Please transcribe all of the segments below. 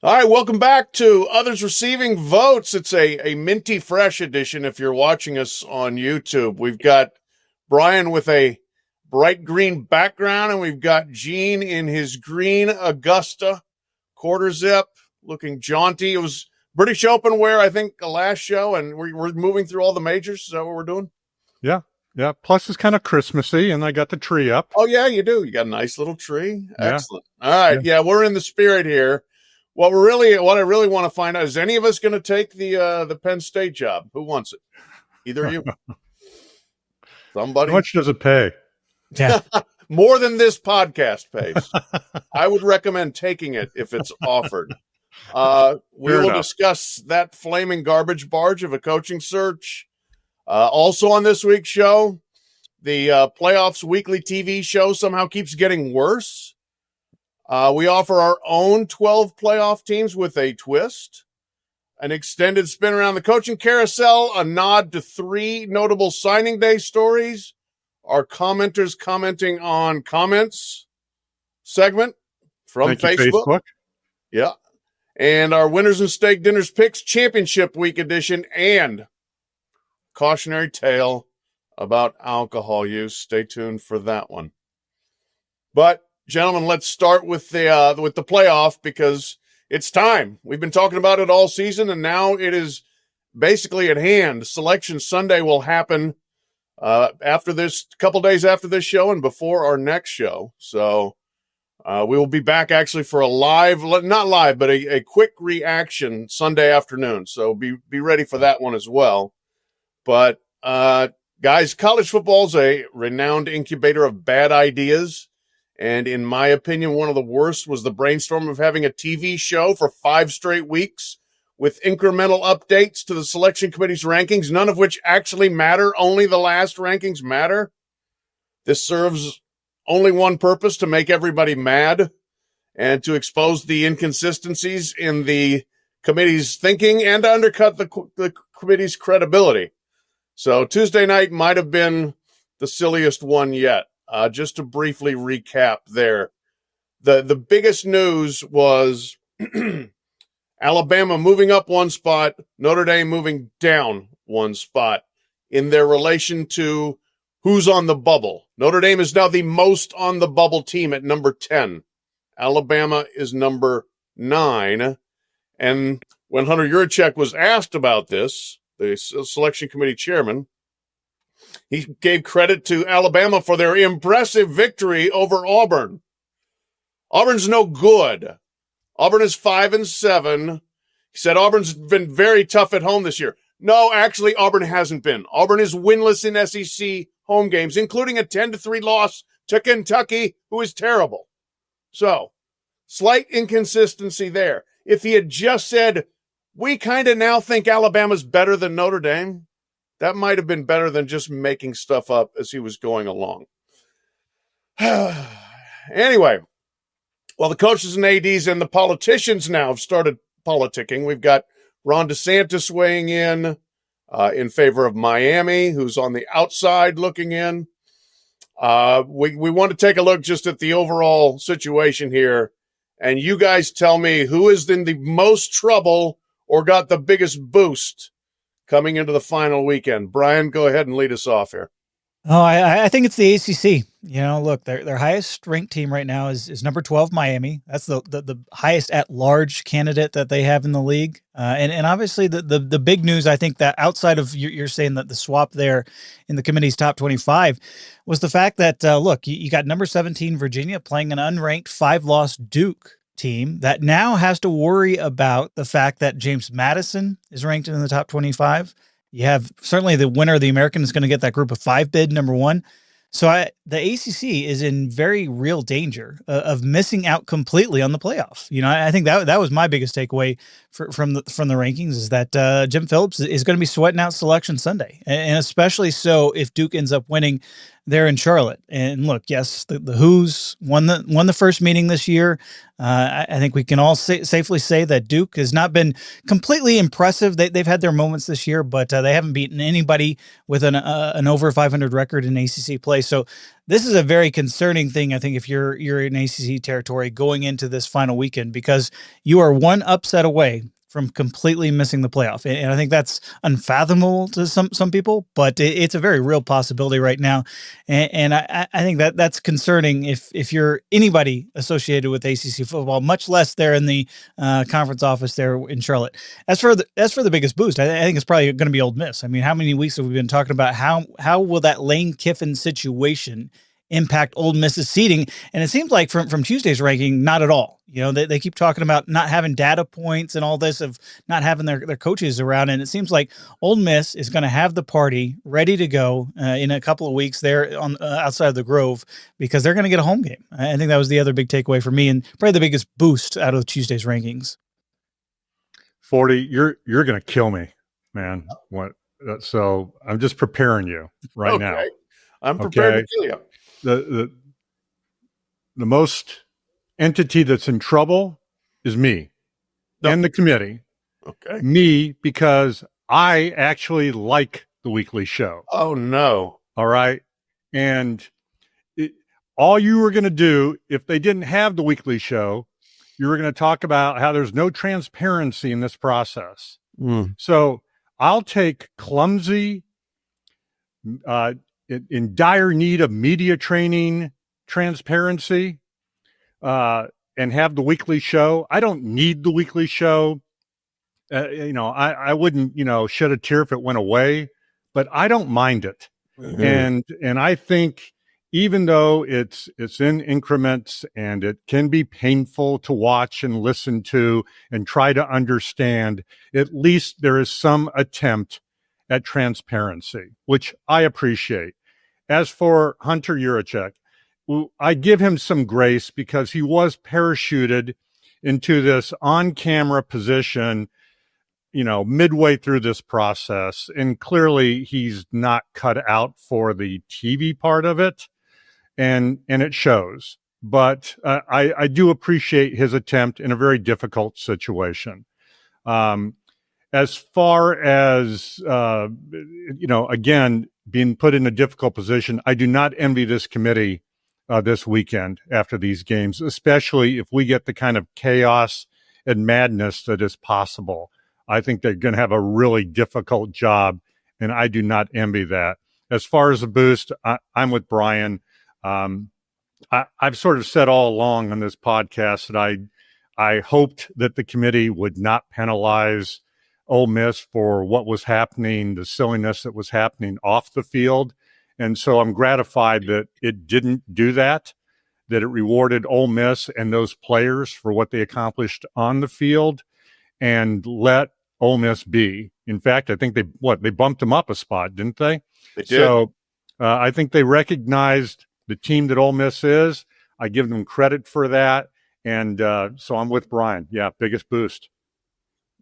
All right, welcome back to Others Receiving Votes. It's a minty fresh edition if you're watching us on YouTube. We've got Bryan with a bright green background, and we've got Gene in his green Augusta quarter zip, looking jaunty. It was British Open wear, I think, the last show, and we're moving through all the majors. Is that what we're doing? Yeah. Yeah. Plus, it's kind of Christmassy, and I got the tree up. Oh, yeah, you do. You got a nice little tree. Yeah. Excellent. All right. Yeah, we're in the spirit here. What I really want to find out is any of us going to take the Penn State job? Who wants it? Either of you? Somebody? How much does it pay? Yeah. More than this podcast pays. I would recommend taking it if it's offered. We will discuss that flaming garbage barge of a coaching search. Also on this week's show, the playoffs weekly TV show somehow keeps getting worse. We offer our own 12 playoff teams with a twist, an extended spin around the coaching carousel, a nod to 3 notable signing day stories, our commenters commenting on comments segment from Facebook. Yeah. And our winners and steak dinners picks championship week edition and cautionary tale about alcohol use. Stay tuned for that one. But gentlemen, let's start with the playoff because it's time. We've been talking about it all season, and now it is basically at hand. Selection Sunday will happen after this, couple days after this show and before our next show. So we will be back actually for a live, not live, but a quick reaction Sunday afternoon. So be ready for that one as well. But guys, college football is a renowned incubator of bad ideas. And in my opinion, one of the worst was the brainstorm of having a TV show for 5 straight weeks with incremental updates to the selection committee's rankings, none of which actually matter. Only the last rankings matter. This serves only one purpose: to make everybody mad and to expose the inconsistencies in the committee's thinking and to undercut the committee's credibility. So Tuesday night might have been the silliest one yet. Just to briefly recap there, the biggest news was Alabama moving up 1 spot, Notre Dame moving down 1 spot in their relation to who's on the bubble. Notre Dame is now the most on the bubble team at number 10. Alabama is number 9. And when Hunter Yurachek was asked about this, the selection committee chairman, he gave credit to Alabama for their impressive victory over Auburn. Auburn's no good. Auburn is 5-7. He said Auburn's been very tough at home this year. No, actually, Auburn hasn't been. Auburn is winless in SEC home games, including a 10-3 loss to Kentucky, who is terrible. So, slight inconsistency there. If he had just said, we kind of now think Alabama's better than Notre Dame, that might have been better than just making stuff up as he was going along. Anyway, well, the coaches and ADs and the politicians now have started politicking. We've got Ron DeSantis weighing in favor of Miami, who's on the outside looking in. We want to take a look just at the overall situation here, and you guys tell me who is in the most trouble or got the biggest boost coming into the final weekend. Bryan, go ahead and lead us off here. Oh, I think it's the ACC. You know, look, their highest ranked team right now is number 12, Miami. That's the highest at large candidate that they have in the league. And obviously the big news, I think, that outside of you're saying that the swap there in the committee's top 25 was the fact that, look, you got number 17, Virginia, playing an unranked 5-loss Duke team that now has to worry about the fact that James Madison is ranked in the top 25. You have certainly the winner of the American is going to get that group of 5 bid, number 1. So the ACC is in very real danger of missing out completely on the playoff. You know, I think that was my biggest takeaway from the rankings is that Jim Phillips is going to be sweating out Selection Sunday, and especially so if Duke ends up winning there in Charlotte. And look, yes, the Who's won the first meeting this year. I think we can all safely say that Duke has not been completely impressive. They've had their moments this year, but they haven't beaten anybody with an over 500 record in ACC play. So this is a very concerning thing, I think, if you're in ACC territory going into this final weekend, because you are one upset away from completely missing the playoff. And I think that's unfathomable to some people, but it's a very real possibility right now. And I think that's concerning if you're anybody associated with ACC football, much less there in the conference office there in Charlotte. As for the biggest boost, I think it's probably going to be Ole Miss. I mean, how many weeks have we been talking about how will that Lane Kiffin situation impact Ole Miss's seeding? And it seems like from Tuesday's ranking, not at all. You know, they keep talking about not having data points and all this, of not having their coaches around. And it seems like Ole Miss is going to have the party ready to go in a couple of weeks there on outside of the Grove, because they're going to get a home game. I think that was the other big takeaway for me, and probably the biggest boost out of Tuesday's rankings. Forde, you're going to kill me, man. What? So I'm just preparing you right now. I'm prepared to kill you. The most entity that's in trouble is me and the committee. Okay. Me, because I actually like the weekly show. Oh, no. All right. And all you were going to do, if they didn't have the weekly show, you were going to talk about how there's no transparency in this process. So I'll take clumsy, in dire need of media training transparency, and have the weekly show. I don't need the weekly show. I wouldn't, shed a tear if it went away, but I don't mind it. And I think even though it's in increments and it can be painful to watch and listen to and try to understand, at least there is some attempt at transparency, which I appreciate. As for Hunter Yurachek, I give him some grace because he was parachuted into this on-camera position, midway through this process. And clearly he's not cut out for the TV part of it. And it shows. But I do appreciate his attempt in a very difficult situation. As far as, again, being put in a difficult position, I do not envy this committee this weekend after these games, especially if we get the kind of chaos and madness that is possible. I think they're going to have a really difficult job, and I do not envy that. As far as the boost, I'm with Bryan. I've sort of said all along on this podcast that I hoped that the committee would not penalize Ole Miss for what was happening, the silliness that was happening off the field. And so I'm gratified that it didn't do that it rewarded Ole Miss and those players for what they accomplished on the field and let Ole Miss be. In fact, I think they bumped them up a spot, didn't they? They did. So I think they recognized the team that Ole Miss is. I give them credit for that. And so I'm with Bryan. Yeah, biggest boost.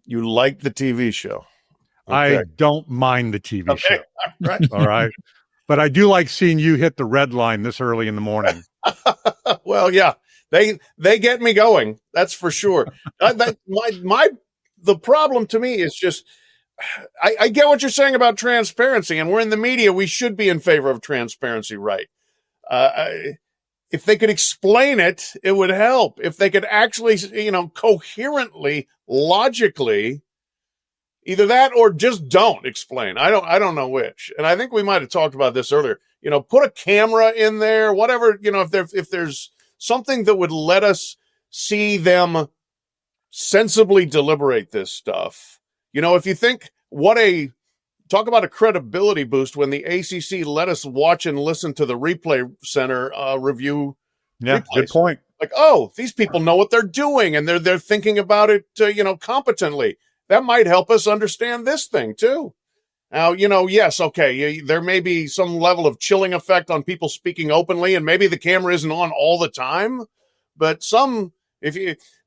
You like the TV show. Okay. I don't mind the TV show. Right. All right. But I do like seeing you hit the red line this early in the morning. Well, yeah, they get me going. That's for sure. The problem to me is just, I get what you're saying about transparency, and we're in the media. We should be in favor of transparency, right? If they could explain it, it would help. If they could actually, coherently, logically, either that or just don't explain. I don't know which. And I think we might have talked about this earlier. Put a camera in there, whatever, if there's something that would let us see them sensibly deliberate this stuff. If you think talk about a credibility boost when the ACC let us watch and listen to the replay center review. Yeah, replays. Good point. Like, oh, these people know what they're doing and they're thinking about it, competently. That might help us understand this thing too. Now, yes, okay, there may be some level of chilling effect on people speaking openly, and maybe the camera isn't on all the time, but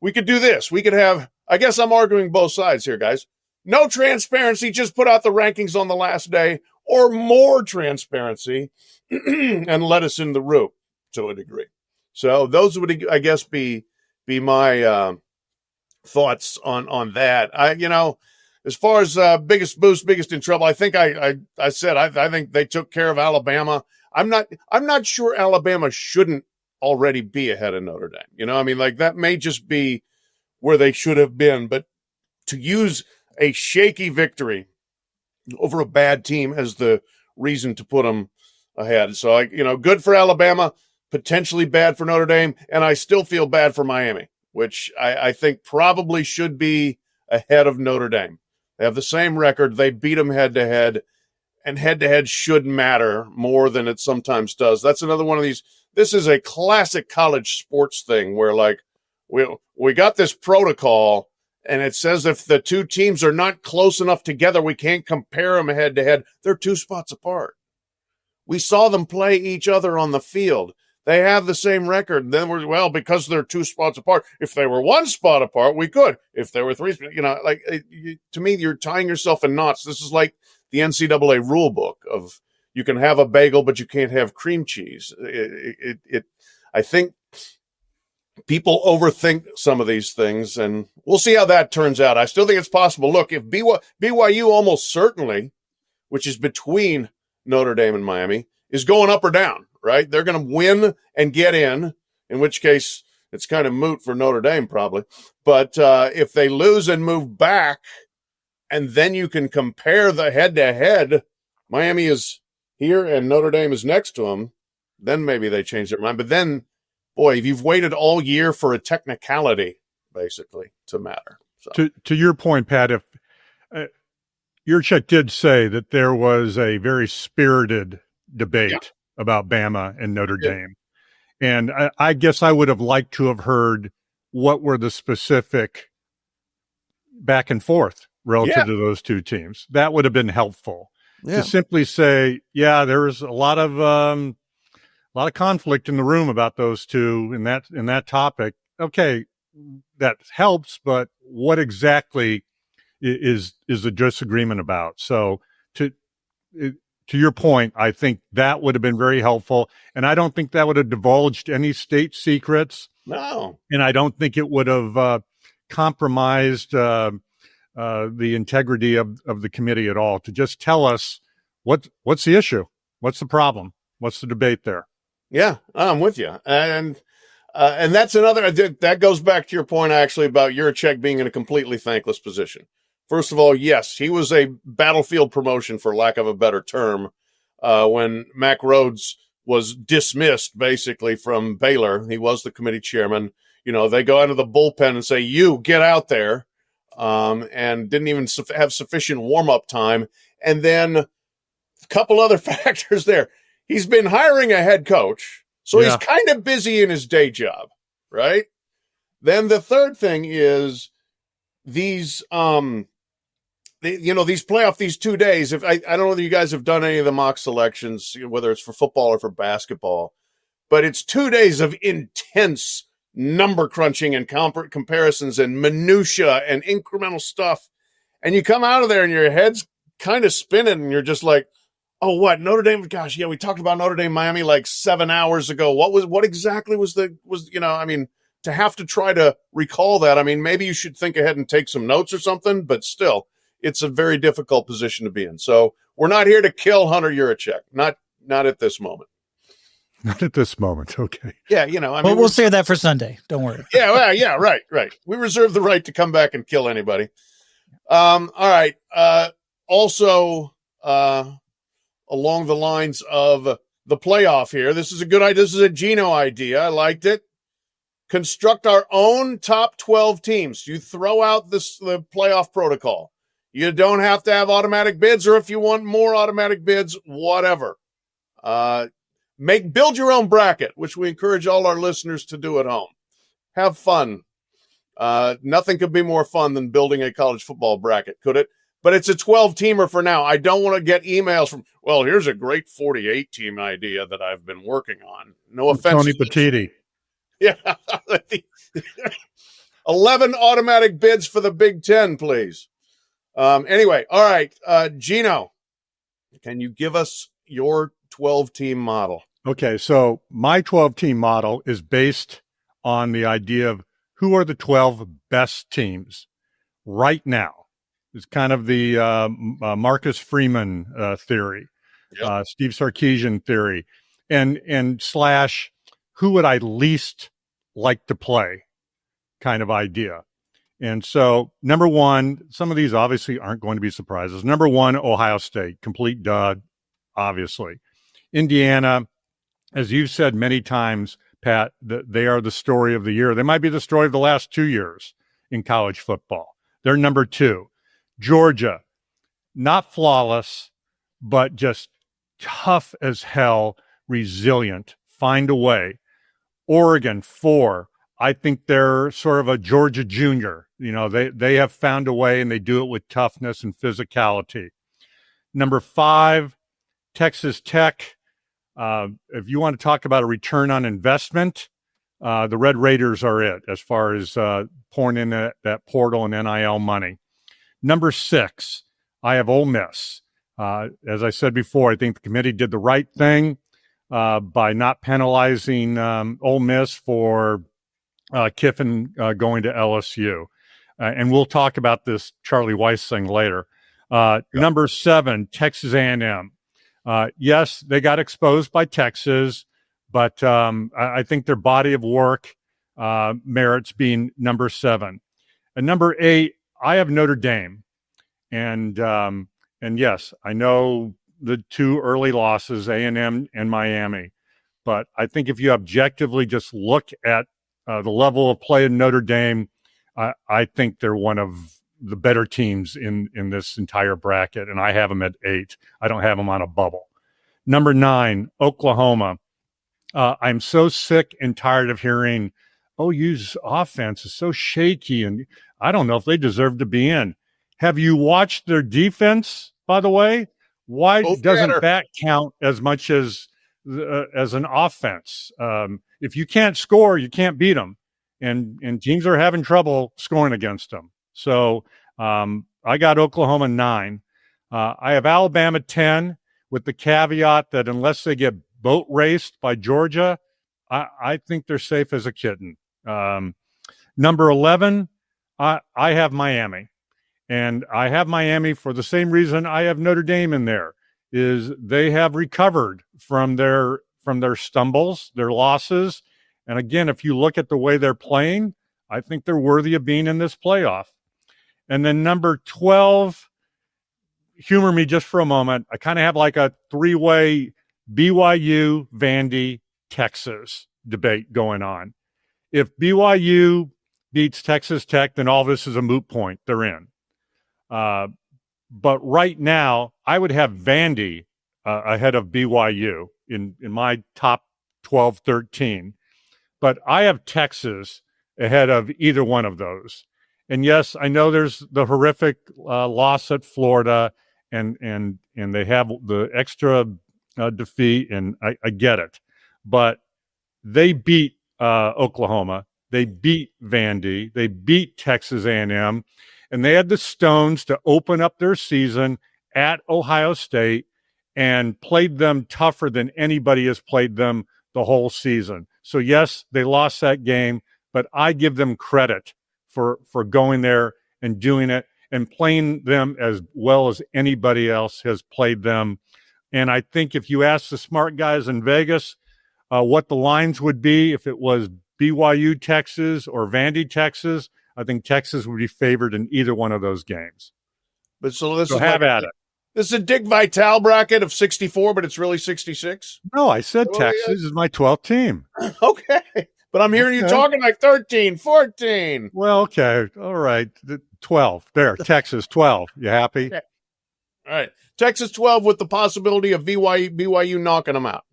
we could do this. We could have, I guess I'm arguing both sides here, guys. No transparency, just put out the rankings on the last day, or more transparency and let us in the room to a degree. So those would, I guess, be my thoughts on that. As far as biggest boost, biggest in trouble, I think I said I think they took care of Alabama. I'm not sure Alabama shouldn't already be ahead of Notre Dame. That may just be where they should have been, but to use a shaky victory over a bad team as the reason to put them ahead. So good for Alabama, potentially bad for Notre Dame, and I still feel bad for Miami, which I think probably should be ahead of Notre Dame. They have the same record. They beat them head-to-head, and head-to-head should matter more than it sometimes does. That's another one of these. This is a classic college sports thing where, we got this protocol, and it says if the two teams are not close enough together, we can't compare them head-to-head. They're 2 spots apart. We saw them play each other on the field. They have the same record. Then because they're 2 spots apart. If they were 1 spot apart, we could. If there were 3, to me, you're tying yourself in knots. This is like the NCAA rule book of you can have a bagel, but you can't have cream cheese. I think people overthink some of these things, and we'll see how that turns out. I still think it's possible. Look, if BYU almost certainly, which is between Notre Dame and Miami, is going up or down, right? They're going to win and get in which case it's kind of moot for Notre Dame probably. But if they lose and move back, and then you can compare the head-to-head, Miami is here and Notre Dame is next to them, then maybe they change their mind. But then, boy, if you've waited all year for a technicality, basically, to matter. So. To your point, Pat, if Yurchek did say that there was a very spirited debate about Bama and Notre Dame. And I guess I would have liked to have heard what were the specific back and forth relative to those two teams. That would have been helpful. To simply say, there was a lot of conflict in the room about those two in that topic. Okay, that helps, but what exactly is the disagreement about? So to your point, I think that would have been very helpful, and I don't think that would have divulged any state secrets. No, and I don't think it would have compromised the integrity of the committee at all. To just tell us what's the issue, what's the problem, what's the debate there. Yeah, I'm with you, and that's another that goes back to your point actually about Yurchek being in a completely thankless position. First of all, yes, he was a battlefield promotion, for lack of a better term, when Mack Rhoades was dismissed basically from Baylor. He was the committee chairman. They go into the bullpen and say, "You get out there," and didn't even have sufficient warm-up time. And then a couple other factors there. He's been hiring a head coach, so he's kind of busy in his day job, right? Then the third thing is these these playoff, these 2 days, if I don't know whether you guys have done any of the mock selections, whether it's for football or for basketball, but it's 2 days of intense number crunching and comparisons and minutia and incremental stuff. And you come out of there and your head's kind of spinning and you're just like, oh, what? Notre Dame? Gosh, we talked about Notre Dame, Miami like 7 hours ago. What exactly was to have to try to recall that. Maybe you should think ahead and take some notes or something, but still, it's a very difficult position to be in. So we're not here to kill Hunter Yurchek. Not at this moment. Not at this moment. Okay. Yeah. We'll save that for Sunday. Don't worry. Right. We reserve the right to come back and kill anybody. All right. Also, along the lines of the playoff here, this is a good idea. This is a Gino idea. I liked it. Construct our own top 12 teams. You throw out the playoff protocol. You don't have to have automatic bids, or if you want more automatic bids, whatever. Build your own bracket, which we encourage all our listeners to do at home. Have fun. Nothing could be more fun than building a college football bracket, could it? But it's a 12-teamer for now. I don't want to get emails from, well, here's a great 48-team idea that I've been working on. No offense. Tony Petitti. Yeah. 11 automatic bids for the Big Ten, please. Anyway, all right. Gino, Can you give us your 12-team model? Okay, so my 12-team model is based on the idea of who are the 12 best teams right now. It's kind of the Marcus Freeman theory, Steve Sarkisian theory, and slash who would I least like to play kind of idea. And so, number one, some of these obviously aren't going to be surprises. Number one, Ohio State, complete dud, obviously. Indiana, as you've said many times, Pat, they are the story of the year. They might be the story of the last 2 years in college football. They're number two. Georgia, not flawless, but just tough as hell, resilient, find a way. Oregon, 4. I think they're sort of a Georgia junior. You know, they have found a way, and they do it with toughness and physicality. Number 5, Texas Tech. If you want to talk about a return on investment, the Red Raiders are it as far as pouring in that portal and NIL money. Number 6, I have Ole Miss. As I said before, I think the committee did the right thing by not penalizing Ole Miss for Kiffin going to LSU. And we'll talk about this Charlie Weiss thing later. Number 7, Texas A&M. Yes, they got exposed by Texas, but I think their body of work merits being number 7. And number 8, I have Notre Dame. And yes, I know the 2 early losses, A&M and Miami. But I think if you objectively just look at the level of play in Notre Dame, I think they're one of the better teams in this entire bracket, and I have them at 8. I don't have them on a bubble. Number 9, Oklahoma. I'm so sick and tired of hearing, OU's offense is so shaky, and I don't know if they deserve to be in. Have you watched their defense, by the way? Why doesn't that count as much as an offense? If you can't score, you can't beat them. And teams are having trouble scoring against them. So I got Oklahoma 9. I have Alabama 10 with the caveat that unless they get boat raced by Georgia, I think they're safe as a kitten. Number 11, I have Miami. And I have Miami for the same reason I have Notre Dame in there, is they have recovered from their stumbles, their losses. And again, if you look at the way they're playing, I think they're worthy of being in this playoff. And then number 12, humor me just for a moment. I kind of have like a 3-way BYU, Vandy, Texas debate going on. If BYU beats Texas Tech, then all this is a moot point. They're in. But right now, I would have Vandy ahead of BYU in my top 12, 13. But I have Texas ahead of either one of those. And yes, I know there's the horrific loss at Florida, and they have the extra defeat, and I get it. But they beat Oklahoma. They beat Vandy. They beat Texas A&M. And they had the stones to open up their season at Ohio State and played them tougher than anybody has played them the whole season. So, yes, they lost that game, but I give them credit for going there and doing it and playing them as well as anybody else has played them. And I think if you ask the smart guys in Vegas what the lines would be if it was BYU, Texas, or Vandy, Texas, I think Texas would be favored in either one of those games. But so this so is have at it. This is a Dick Vitale bracket of 64, but it's really 66. No, I said Texas is my 12th team. Okay. But I'm hearing you talking like 13, 14. Well, okay. All right. 12. There, Texas 12. You happy? Okay. All right. Texas 12 with the possibility of BYU knocking them out.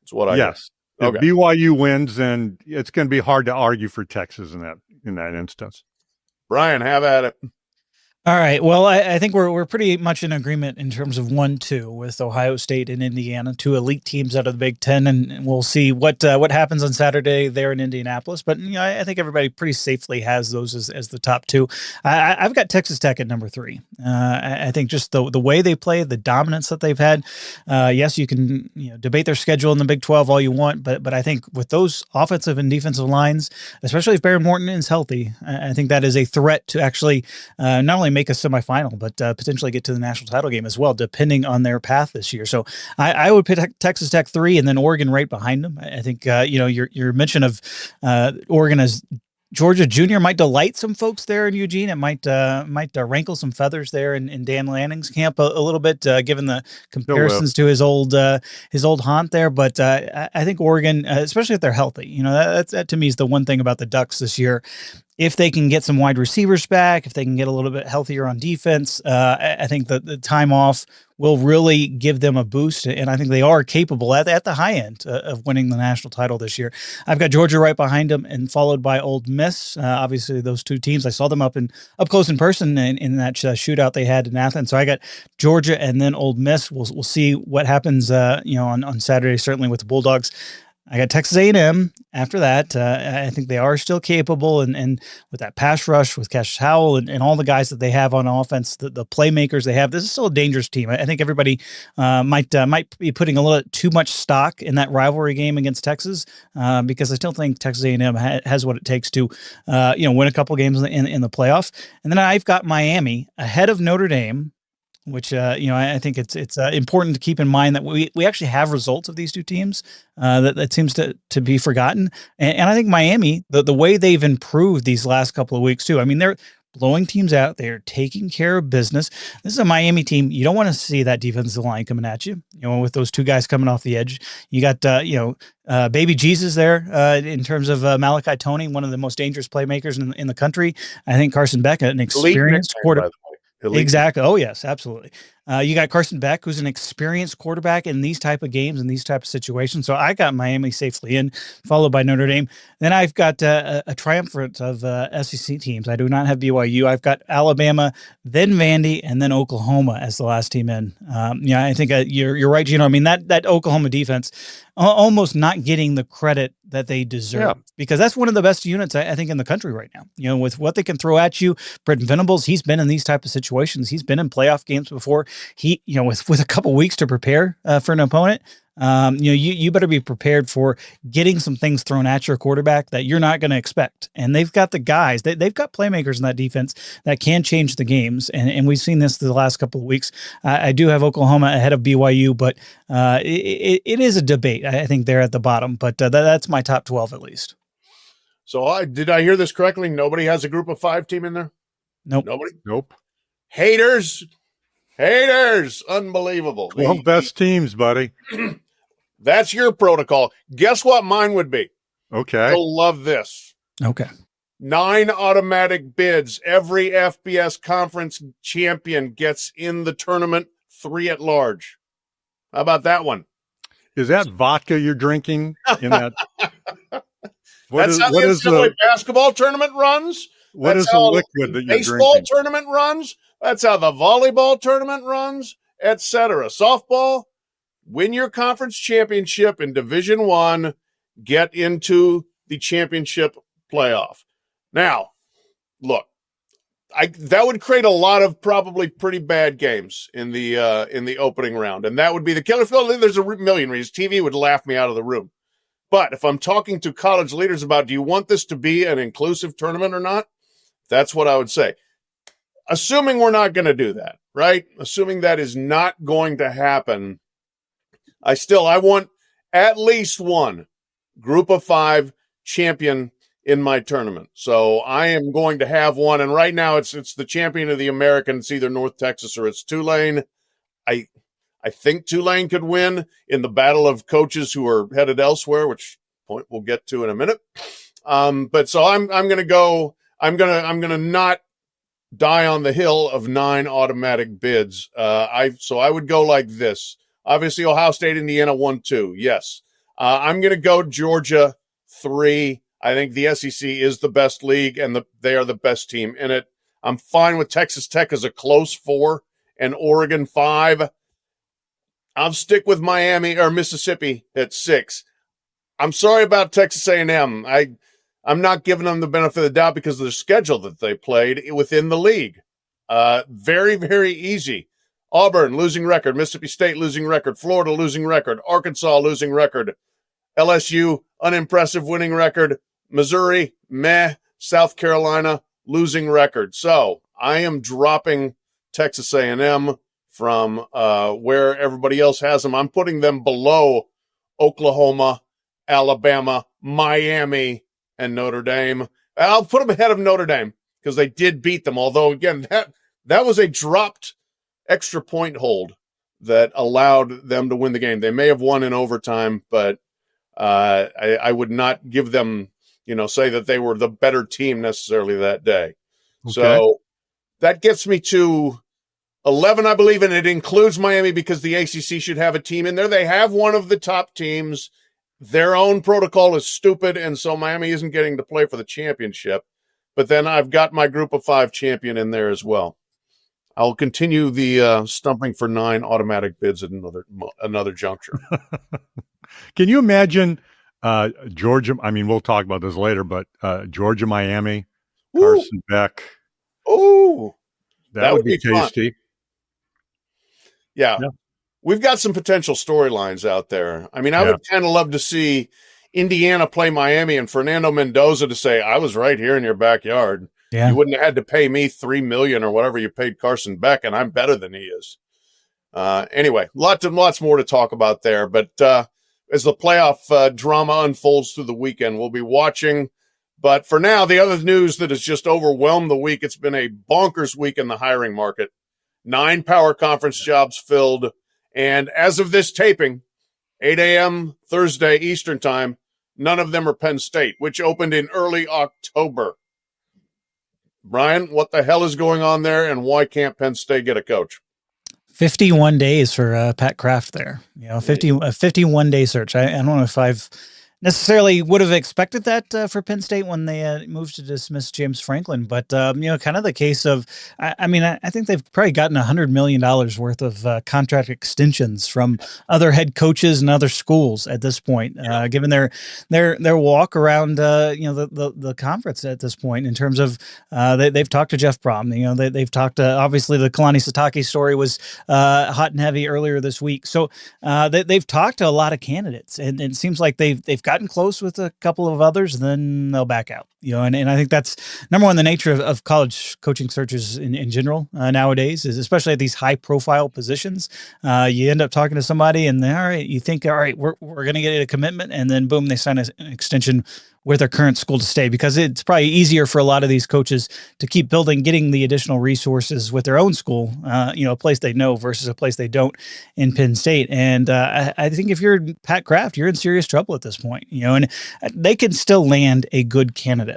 That's what I Yes. If BYU wins, then it's going to be hard to argue for Texas in that instance. Bryan, have at it. All right. Well, I think we're pretty much in agreement in terms of 1-2 with Ohio State and Indiana, two elite teams out of the Big Ten, and we'll see what happens on Saturday there in Indianapolis. But I think everybody pretty safely has those as the top two. I've got Texas Tech at number 3. I think just the way they play, the dominance that they've had. Yes, you can debate their schedule in the Big 12 all you want, but I think with those offensive and defensive lines, especially if Baron Morton is healthy, I think that is a threat to actually not only make a semifinal, but potentially get to the national title game as well, depending on their path this year. So I would pick Texas Tech 3 and then Oregon right behind them. I think, your mention of Oregon as Georgia Junior might delight some folks there in Eugene. It might rankle some feathers there in Dan Lanning's camp a little bit, given the comparisons to his old haunt there. But I think Oregon, especially if they're healthy, that to me is the one thing about the Ducks this year. If they can get some wide receivers back, if they can get a little bit healthier on defense, I think the time off will really give them a boost. And I think they are capable at the high end of winning the national title this year. I've got Georgia right behind them and followed by Ole Miss. Obviously, those two teams, I saw them up close in person in that shootout they had in Athens. So I got Georgia and then Ole Miss. We'll see what happens, on Saturday, certainly with the Bulldogs. I got Texas A&M after that. I think they are still capable, and with that pass rush with Cash Howell and all the guys that they have on offense, the playmakers they have, this is still a dangerous team. I think everybody might be putting a little too much stock in that rivalry game against Texas because I still think Texas A&M has what it takes to win a couple games in the playoff. And then I've got Miami ahead of Notre Dame, which I think it's important to keep in mind that we actually have results of these two teams that seems to be forgotten. And I think Miami, the way they've improved these last couple of weeks too. I mean, they're blowing teams out. They're taking care of business. This is a Miami team. You don't want to see that defensive line coming at you. With those two guys coming off the edge, you got baby Jesus there in terms of Malachi Toney, one of the most dangerous playmakers in the country. I think Carson Beck, an experienced quarterback. Elite. Exactly. Oh, yes, absolutely. You got Carson Beck, who's an experienced quarterback in these type of games and these type of situations. So I got Miami safely in, followed by Notre Dame. Then I've got a triumvirate of SEC teams. I do not have BYU. I've got Alabama, then Vandy, and then Oklahoma as the last team in. I think you're right, Gino. I mean, that Oklahoma defense almost not getting the credit that they deserve because that's one of the best units I think in the country right now. With what they can throw at you. Brent Venables, he's been in these type of situations. He's been in playoff games before. He, with a couple weeks to prepare for an opponent, you better be prepared for getting some things thrown at your quarterback that you're not going to expect. And they've got the guys, they've got playmakers in that defense that can change the games. And we've seen this the last couple of weeks. I do have Oklahoma ahead of BYU, but it is a debate. I think they're at the bottom, but that's my top 12 at least. So did I hear this correctly? Nobody has a group of 5 team in there? Nope. Nobody? Nope. Haters. Unbelievable. 12 best teams, buddy. That's your protocol. Guess what mine would be? Okay. You'll love this. Okay. 9 automatic bids. Every FBS conference champion gets in the tournament, 3 at large. How about that one? Is that vodka you're drinking in that? That's how the NCAA basketball tournament runs. What is the liquid that you're baseball drinking? Tournament runs. That's how the volleyball tournament runs, etc. Softball, win your conference championship in Division I, get into the championship playoff. Now, look, that would create a lot of probably pretty bad games in the opening round, and that would be the killer. There's a million reasons. TV would laugh me out of the room. But if I'm talking to college leaders about, do you want this to be an inclusive tournament or not? That's what I would say. Assuming we're not going to do that, right? Assuming that is not going to happen, I want at least one group of 5 champion in my tournament. So I am going to have one. And right now it's the champion of the American. It's either North Texas or it's Tulane. I think Tulane could win in the battle of coaches who are headed elsewhere, which point we'll get to in a minute. But so I'm going to go, I'm going to not die on the hill of 9 automatic bids. I would go like this. Obviously, Ohio State, Indiana 1-2. Yes. I'm going to go Georgia 3. I think the SEC is the best league and they are the best team in it. I'm fine with Texas Tech as a close 4 and Oregon 5. I'll stick with Miami or Mississippi at 6. I'm sorry about Texas A&M. I'm not giving them the benefit of the doubt because of the schedule that they played within the league. Very, very easy. Auburn, losing record. Mississippi State, losing record. Florida, losing record. Arkansas, losing record. LSU, unimpressive winning record. Missouri, meh. South Carolina, losing record. So I am dropping Texas A&M from where everybody else has them. I'm putting them below Oklahoma, Alabama, Miami, and Notre Dame. I'll put them ahead of Notre Dame because they did beat them. Although, again, that was a dropped extra point hold that allowed them to win the game. They may have won in overtime, but I would not give them, say that they were the better team necessarily that day. Okay. So that gets me to 11, I believe, and it includes Miami because the ACC should have a team in there. They have one of the top teams. Their own protocol is stupid, and so Miami isn't getting to play for the championship. But then I've got my group of 5 champion in there as well. I'll continue the stumping for 9 automatic bids at another juncture. Can you imagine Georgia? I mean, we'll talk about this later, but Georgia, Miami, Carson Beck. Oh, that would be tasty. Yeah. We've got some potential storylines out there. I mean, I would kind of love to see Indiana play Miami and Fernando Mendoza to say, I was right here in your backyard. Yeah. You wouldn't have had to pay me $3 million or whatever you paid Carson Beck, and I'm better than he is. Anyway, lots more to talk about there. But as the playoff drama unfolds through the weekend, we'll be watching. But for now, the other news that has just overwhelmed the week, it's been a bonkers week in the hiring market. 9 power conference jobs filled. And as of this taping, 8 a.m. Thursday Eastern time, none of them are Penn State, which opened in early October. Bryan, what the hell is going on there, and why can't Penn State get a coach? 51 days for Pat Kraft there. 51-day search. I don't know if I've necessarily would have expected that for Penn State when they moved to dismiss James Franklin, but kind of the case of, I think they've probably gotten $100 million worth of contract extensions from other head coaches and other schools at this point, given their walk around the conference at this point in terms of they've talked to Jeff Brom, they've talked to, obviously the Kalani Sitake story was hot and heavy earlier this week, so they've talked to a lot of candidates, and it seems like they've gotten close with a couple of others, then they'll back out. And I think that's number one, the nature of college coaching searches in general nowadays, is especially at these high profile positions. You end up talking to somebody and you think, all right, we're going to get a commitment, and then boom, they sign an extension with their current school to stay, because it's probably easier for a lot of these coaches to keep building, getting the additional resources with their own school, a place they know versus a place they don't in Penn State. And I think if you're Pat Kraft, you're in serious trouble at this point, and they can still land a good candidate.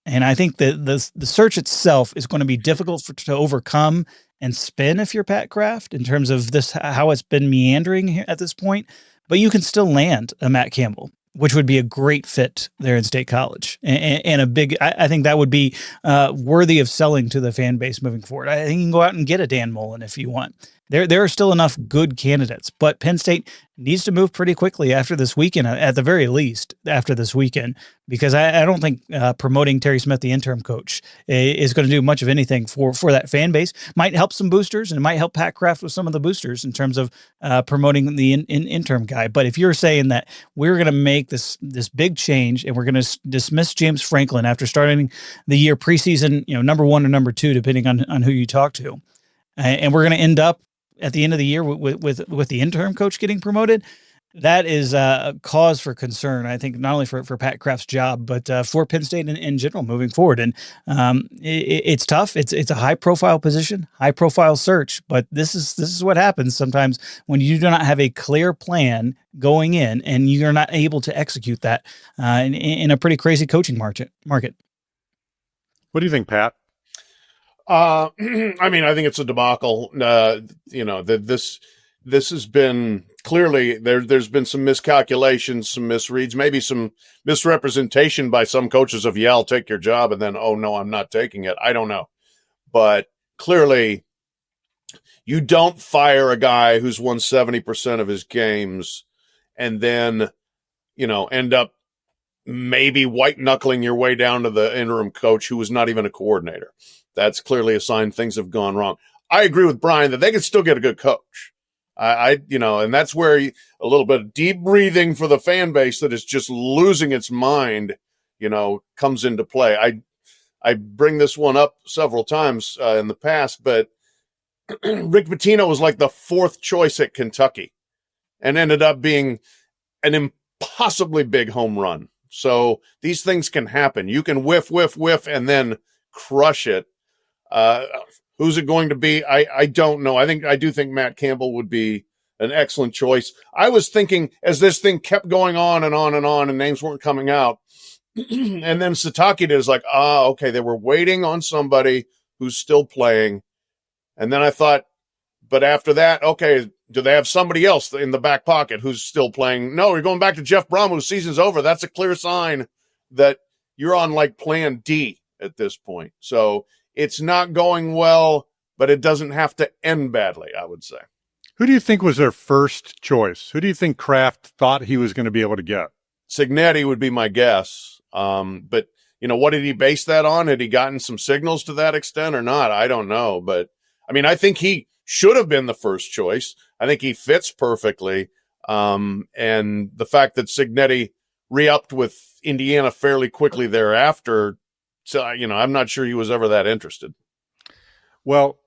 And I think that the search itself is going to be difficult to overcome and spin if you're Pat Kraft in terms of this, how it's been meandering here at this point, but you can still land a Matt Campbell, which would be a great fit there in State College, and a big. I think that would be worthy of selling to the fan base moving forward. I think you can go out and get a Dan Mullen if you want. There are still enough good candidates, but Penn State needs to move pretty quickly after this weekend, at the very least after this weekend, because I don't think promoting Terry Smith, the interim coach, is going to do much of anything for that fan base. Might help some boosters, and it might help Pat Kraft with some of the boosters in terms of promoting the interim guy. But if you're saying that we're going to make this big change and we're going to dismiss James Franklin after starting the year preseason, number 1 or number 2, depending on who you talk to, and we're going to end up at the end of the year with the interim coach getting promoted, that is a cause for concern, I think, not only for Pat Kraft's job, but for Penn State in general moving forward. And it's tough. It's a high profile position, high profile search, but this is what happens sometimes when you do not have a clear plan going in and you're not able to execute that in a pretty crazy coaching market. What do you think, Pat? I think it's a debacle. This has been clearly there's been some miscalculations, some misreads, maybe some misrepresentation by some coaches of, I'll take your job, and then, oh no, I'm not taking it. I don't know. but clearly you don't fire a guy who's won 70% of his games and then, end up maybe white knuckling your way down to the interim coach who was not even a coordinator. That's clearly a sign things have gone wrong. I agree with Bryan that they can still get a good coach. And that's where a little bit of deep breathing for the fan base that is just losing its mind, comes into play. I bring this one up several times in the past, but Rick Pitino was like the fourth choice at Kentucky and ended up being an impossibly big home run. So these things can happen. You can whiff, and then crush it. Who's it going to be? I don't know. I do think Matt Campbell would be an excellent choice. I was thinking as this thing kept going on and on and on and names weren't coming out. And then Sataki is like, okay, they were waiting on somebody who's still playing. And then I thought, but after that, okay, do they have somebody else in the back pocket who's still playing? No, you're going back to Jeff Brom, whose season's over. That's a clear sign that you're on like plan D at this point. So it's not going well, but it doesn't have to end badly, I would say. Who do you think was their first choice? Who do you think Kraft thought he was going to be able to get? Cignetti would be my guess. But, what did he base that on? Had he gotten some signals to that extent or not? I don't know. But, I think he should have been the first choice. I think he fits perfectly. And the fact that Cignetti re-upped with Indiana fairly quickly thereafter, so, I'm not sure he was ever that interested. Well,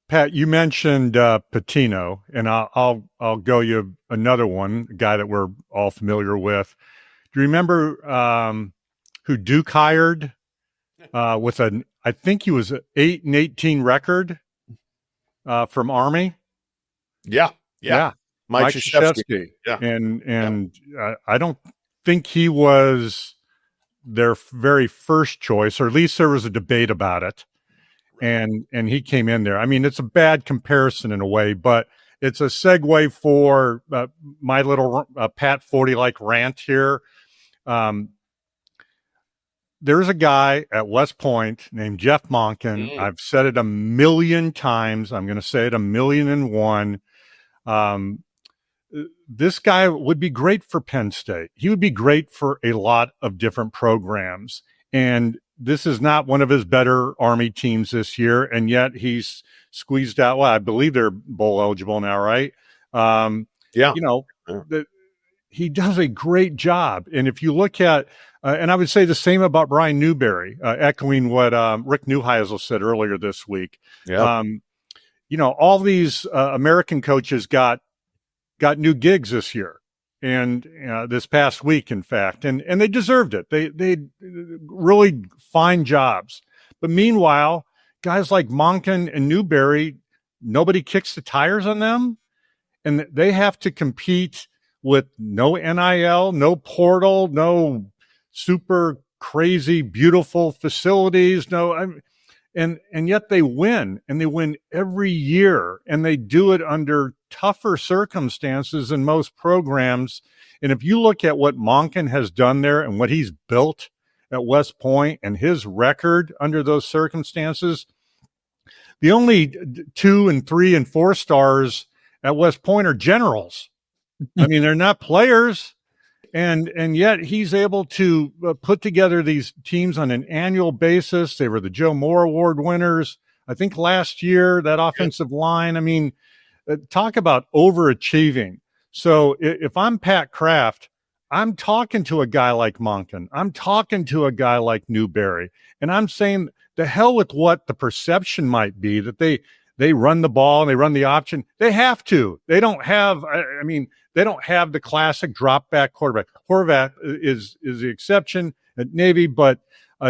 Pat, you mentioned Pitino, and I'll go you another one, a guy that we're all familiar with. Do you remember who Duke hired with I think he was an 8-18 record from Army? Yeah. Mike Krzyzewski. Yeah. And I don't think he was their very first choice, or at least there was a debate about it. And he came in there. It's a bad comparison in a way, but it's a segue for my little Pat Forde-like rant here. There's a guy at West Point named Jeff Monken. I've said it a million times. I'm going to say it 1,000,001. This guy would be great for Penn State. He would be great for a lot of different programs. And this is not one of his better Army teams this year. And yet he's squeezed out. Well, I believe they're bowl eligible now, right? He does a great job. And if you look at, and I would say the same about Brian Newberry, echoing what Rick Neuheisel said earlier this week. Yeah. All these American coaches got new gigs this year and this past week, in fact, and they deserved it. They really fine jobs. But meanwhile, guys like Monken and Newberry, nobody kicks the tires on them, and they have to compete with no NIL, no portal, no super crazy, beautiful facilities. And yet they win, and they win every year, and they do it under tougher circumstances than most programs. And if you look at what Monken has done there and what he's built at West Point and his record under those circumstances, the only 2 and 3 and 4 stars at West Point are generals. They're not players. And yet he's able to put together these teams on an annual basis. They were the Joe Moore Award winners, I think, last year, that offensive line. Talk about overachieving. So if I'm Pat Kraft, I'm talking to a guy like Monken. I'm talking to a guy like Newberry. And I'm saying the hell with what the perception might be that they run the ball and they run the option. They have to. They don't have, they don't have the classic drop back quarterback. Horvath is the exception at Navy, but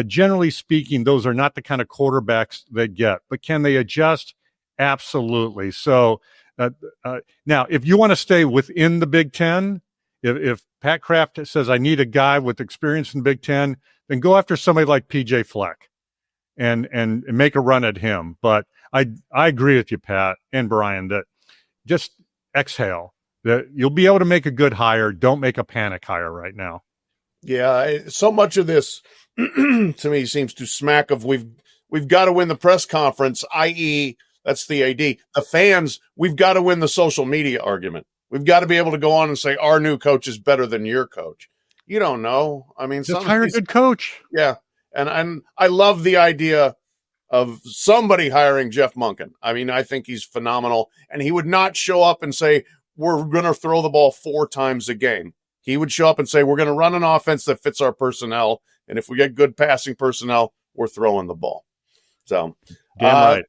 generally speaking, those are not the kind of quarterbacks they get. But can they adjust? Absolutely. So now, if you want to stay within the Big Ten, if Pat Kraft says, I need a guy with experience in the Big Ten, then go after somebody like PJ Fleck and make a run at him. But I agree with you, Pat and Bryan, that just exhale. That you'll be able to make a good hire. Don't make a panic hire right now. Yeah, so much of this to me seems to smack of we've we've got to win the press conference, i.e., that's the AD. The fans, we've got to win the social media argument. We've got to be able to go on and say our new coach is better than your coach. You don't know. I mean, just hire a good coach. Yeah. And I love the idea of somebody hiring Jeff Monken. I mean, I think he's phenomenal. And he would not show up and say, we're going to throw the ball 4 times a game. He would show up and say, we're going to run an offense that fits our personnel. And if we get good passing personnel, we're throwing the ball. So, damn right.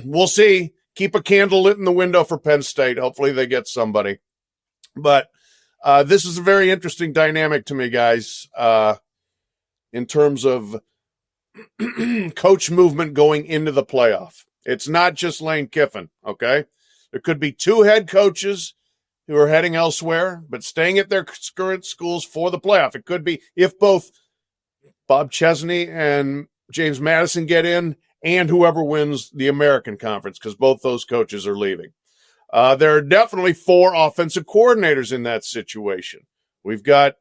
We'll see. Keep a candle lit in the window for Penn State. Hopefully they get somebody. But this is a very interesting dynamic to me, guys, in terms of coach movement going into the playoff. It's not just Lane Kiffin, okay? There could be 2 head coaches who are heading elsewhere, but staying at their current schools for the playoff. It could be if both Bob Chesney and James Madison get in and whoever wins the American Conference, because both those coaches are leaving. There are definitely 4 offensive coordinators in that situation. We've got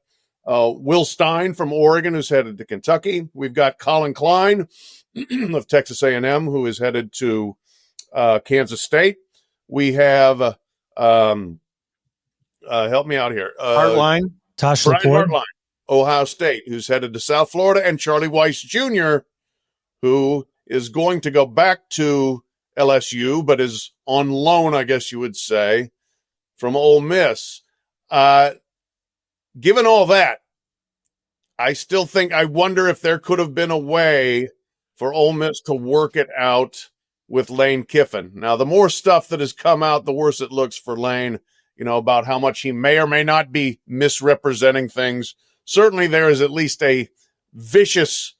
Will Stein from Oregon, who's headed to Kentucky. We've got Colin Klein of Texas A&M, who is headed to Kansas State. We have, help me out here. Hartline. Tosh Brian Laporte. Hartline, Ohio State, who's headed to South Florida, and Charlie Weiss Jr., who is going to go back to LSU, but is on loan, I guess you would say, from Ole Miss. Given all that, I still think, I wonder if there could have been a way for Ole Miss to work it out with Lane Kiffin. Now, the more stuff that has come out, the worse it looks for Lane, about how much he may or may not be misrepresenting things. Certainly there is at least a vicious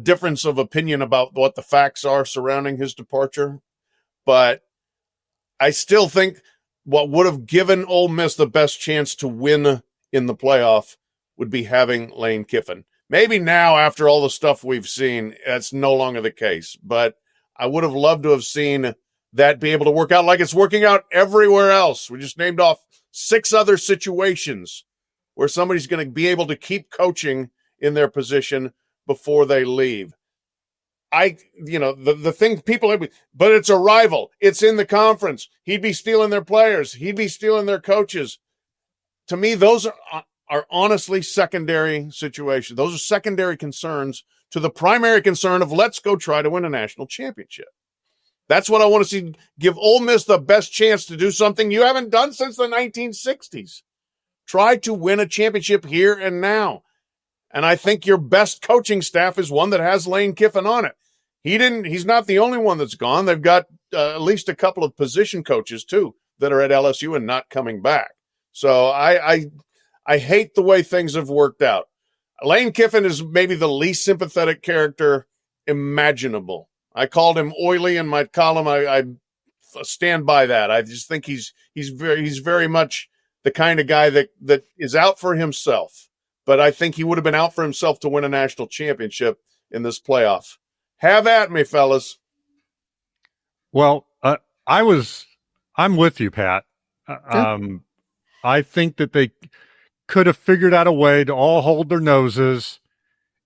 difference of opinion about what the facts are surrounding his departure. But I still think what would have given Ole Miss the best chance to win in the playoff would be having Lane Kiffin. Maybe now, after all the stuff we've seen, that's no longer the case. But I would have loved to have seen that be able to work out like it's working out everywhere else. We just named off 6 other situations where somebody's going to be able to keep coaching in their position before they leave. The thing people, but it's a rival. It's in the conference. He'd be stealing their players. He'd be stealing their coaches. To me, those are honestly secondary situations. Those are secondary concerns to the primary concern of let's go try to win a national championship. That's what I want to see. Give Ole Miss the best chance to do something you haven't done since the 1960s. Try to win a championship here and now. And I think your best coaching staff is one that has Lane Kiffin on it. He's not the only one that's gone. They've got at least a couple of position coaches too that are at LSU and not coming back. So I hate the way things have worked out. Lane Kiffin is maybe the least sympathetic character imaginable. I called him oily in my column. I stand by that. I just think he's very much the kind of guy that is out for himself. But I think he would have been out for himself to win a national championship in this playoff. Have at me, fellas. Well, I'm with you, Pat. I think that they could have figured out a way to all hold their noses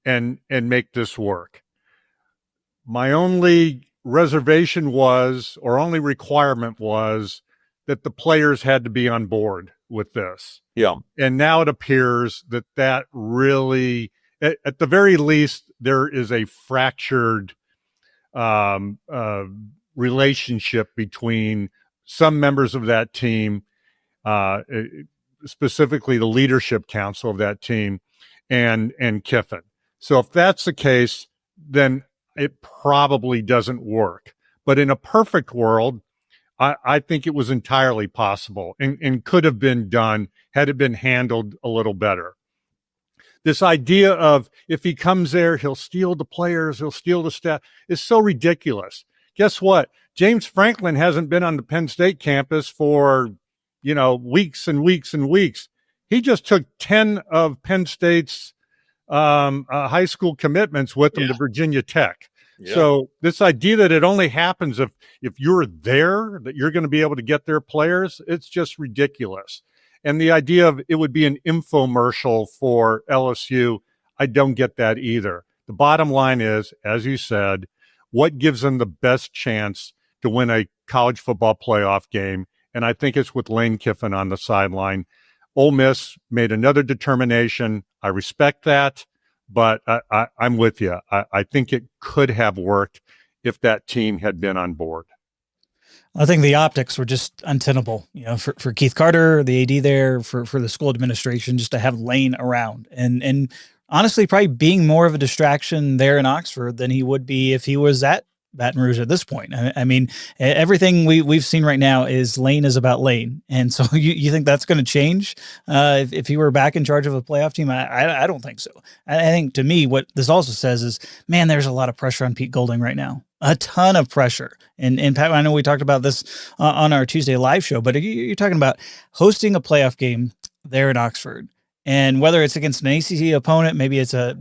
and make this work. My only reservation was, or only requirement was, that the players had to be on board with this. Yeah. And now it appears that really, at the very least, there is a fractured relationship between some members of that team, specifically the leadership council of that team, and Kiffin. So if that's the case, then it probably doesn't work. But in a perfect world, I think it was entirely possible and could have been done had it been handled a little better. This idea of if he comes there, he'll steal the players, he'll steal the staff, is so ridiculous. Guess what? James Franklin hasn't been on the Penn State campus for, weeks and weeks and weeks. He just took 10 of Penn State's high school commitments with him to Virginia Tech. Yeah. So this idea that it only happens if you're there, that you're going to be able to get their players, it's just ridiculous. And the idea of it would be an infomercial for LSU, I don't get that either. The bottom line is, as you said, what gives them the best chance to win a college football playoff game. And I think it's with Lane Kiffin on the sideline. Ole Miss made another determination. I respect that, but I'm with you. I think it could have worked if that team had been on board. I think the optics were just untenable, for Keith Carter, the AD there, for the school administration, just to have Lane around and honestly, probably being more of a distraction there in Oxford than he would be if he was at Baton Rouge at this point. I mean, everything we've seen right now is Lane is about Lane. And so you think that's going to change if he were back in charge of a playoff team? I don't think so. I think to me, what this also says is, man, there's a lot of pressure on Pete Golding right now. A ton of pressure. And Pat, I know we talked about this on our Tuesday live show, but you're talking about hosting a playoff game there in Oxford. And whether it's against an ACC opponent, maybe it's a,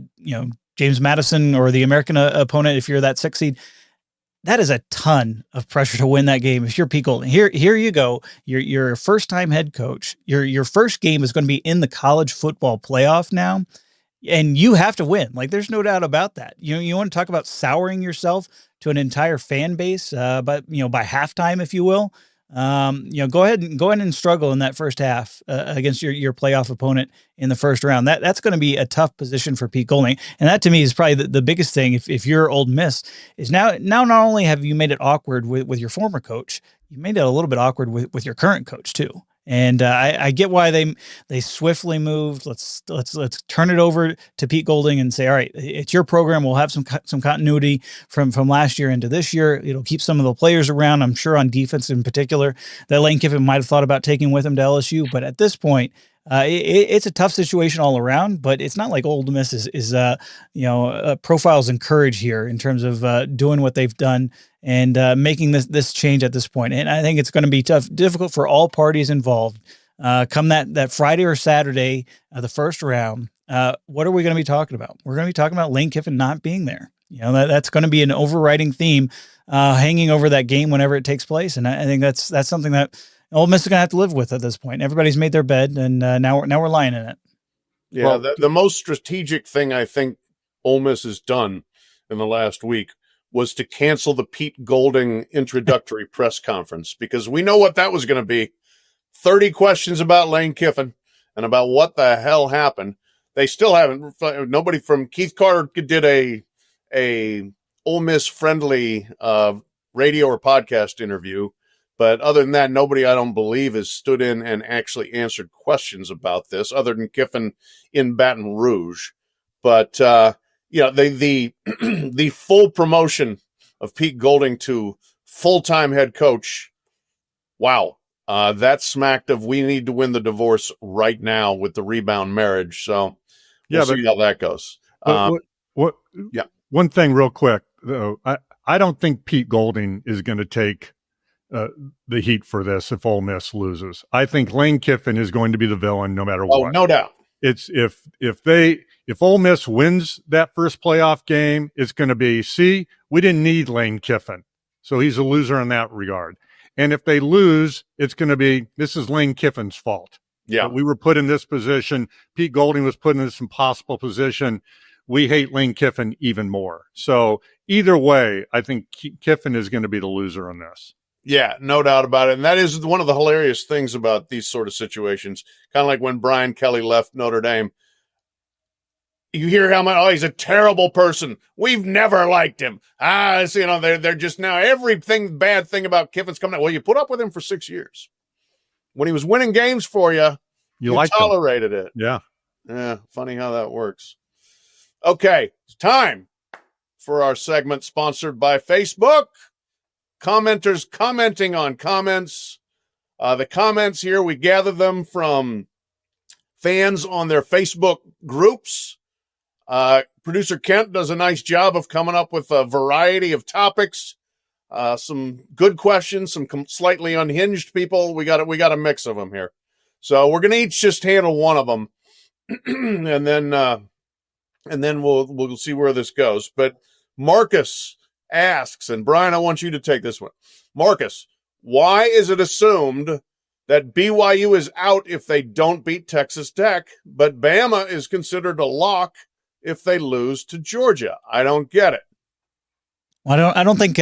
James Madison or the American opponent, if you're that 6 seed, that is a ton of pressure to win that game. If you're Pete Golding, here you go. You're a first-time head coach. Your first game is going to be in the college football playoff now, and you have to win. Like, there's no doubt about that. You want to talk about souring yourself to an entire fan base, but by halftime, if you will. Go ahead and struggle in that first half against your playoff opponent in the first round. That's going to be a tough position for Pete Golding. And that to me is probably the biggest thing. If you're Ole Miss, is now not only have you made it awkward with your former coach, you made it a little bit awkward with your current coach too. And I get why they swiftly moved. Let's turn it over to Pete Golding and say, all right, it's your program. We'll have some continuity from last year into this year. It'll keep some of the players around. I'm sure on defense in particular that Lane Kiffin might have thought about taking with him to LSU. But at this point, it's a tough situation all around. But it's not like Ole Miss is profiles encourage here in terms of doing what they've done and making this change at this point. And I think it's going to be difficult for all parties involved. Come that Friday or Saturday, the first round, what are we going to be talking about? We're going to be talking about Lane Kiffin not being there. That's going to be an overriding theme hanging over that game whenever it takes place. And I think that's something that Ole Miss is going to have to live with at this point. Everybody's made their bed, and now we're lying in it. Yeah, well, the most strategic thing I think Ole Miss has done in the last week was to cancel the Pete Golding introductory press conference, because we know what that was going to be. 30 questions about Lane Kiffin and about what the hell happened. They still haven't. Nobody from Keith Carter did a Ole Miss friendly radio or podcast interview. But other than that, nobody, I don't believe, has stood in and actually answered questions about this other than Kiffin in Baton Rouge. But, the full promotion of Pete Golding to full-time head coach, wow, that smacked of we need to win the divorce right now with the rebound marriage. So we'll see how that goes. One thing real quick, though, I don't think Pete Golding is going to take the heat for this if Ole Miss loses. I think Lane Kiffin is going to be the villain no matter what. Oh, no doubt. It's if Ole Miss wins that first playoff game, it's going to be, see, we didn't need Lane Kiffin. So he's a loser in that regard. And if they lose, it's going to be, this is Lane Kiffin's fault. Yeah. We were put in this position. Pete Golding was put in this impossible position. We hate Lane Kiffin even more. So either way, I think Kiffin is going to be the loser in this. Yeah, no doubt about it. And that is one of the hilarious things about these sort of situations. Kind of like when Brian Kelly left Notre Dame. You hear how much, he's a terrible person. We've never liked him. They're just now everything bad thing about Kiffin's coming out. Well, you put up with him for 6 years. When he was winning games for you, you tolerated it. Yeah. Yeah, funny how that works. Okay, it's time for our segment sponsored by Facebook. Commenters commenting on comments. The comments here, we gather them from fans on their Facebook groups. Producer Kent does a nice job of coming up with a variety of topics. Some good questions, some slightly unhinged people. We got a mix of them here. So we're going to each just handle one of them. and then we'll see where this goes. But Marcus asks, and Brian, I want you to take this one. Marcus, why is it assumed that BYU is out if they don't beat Texas Tech, but Bama is considered a lock if they lose to Georgia? I don't get it. Well, I don't think,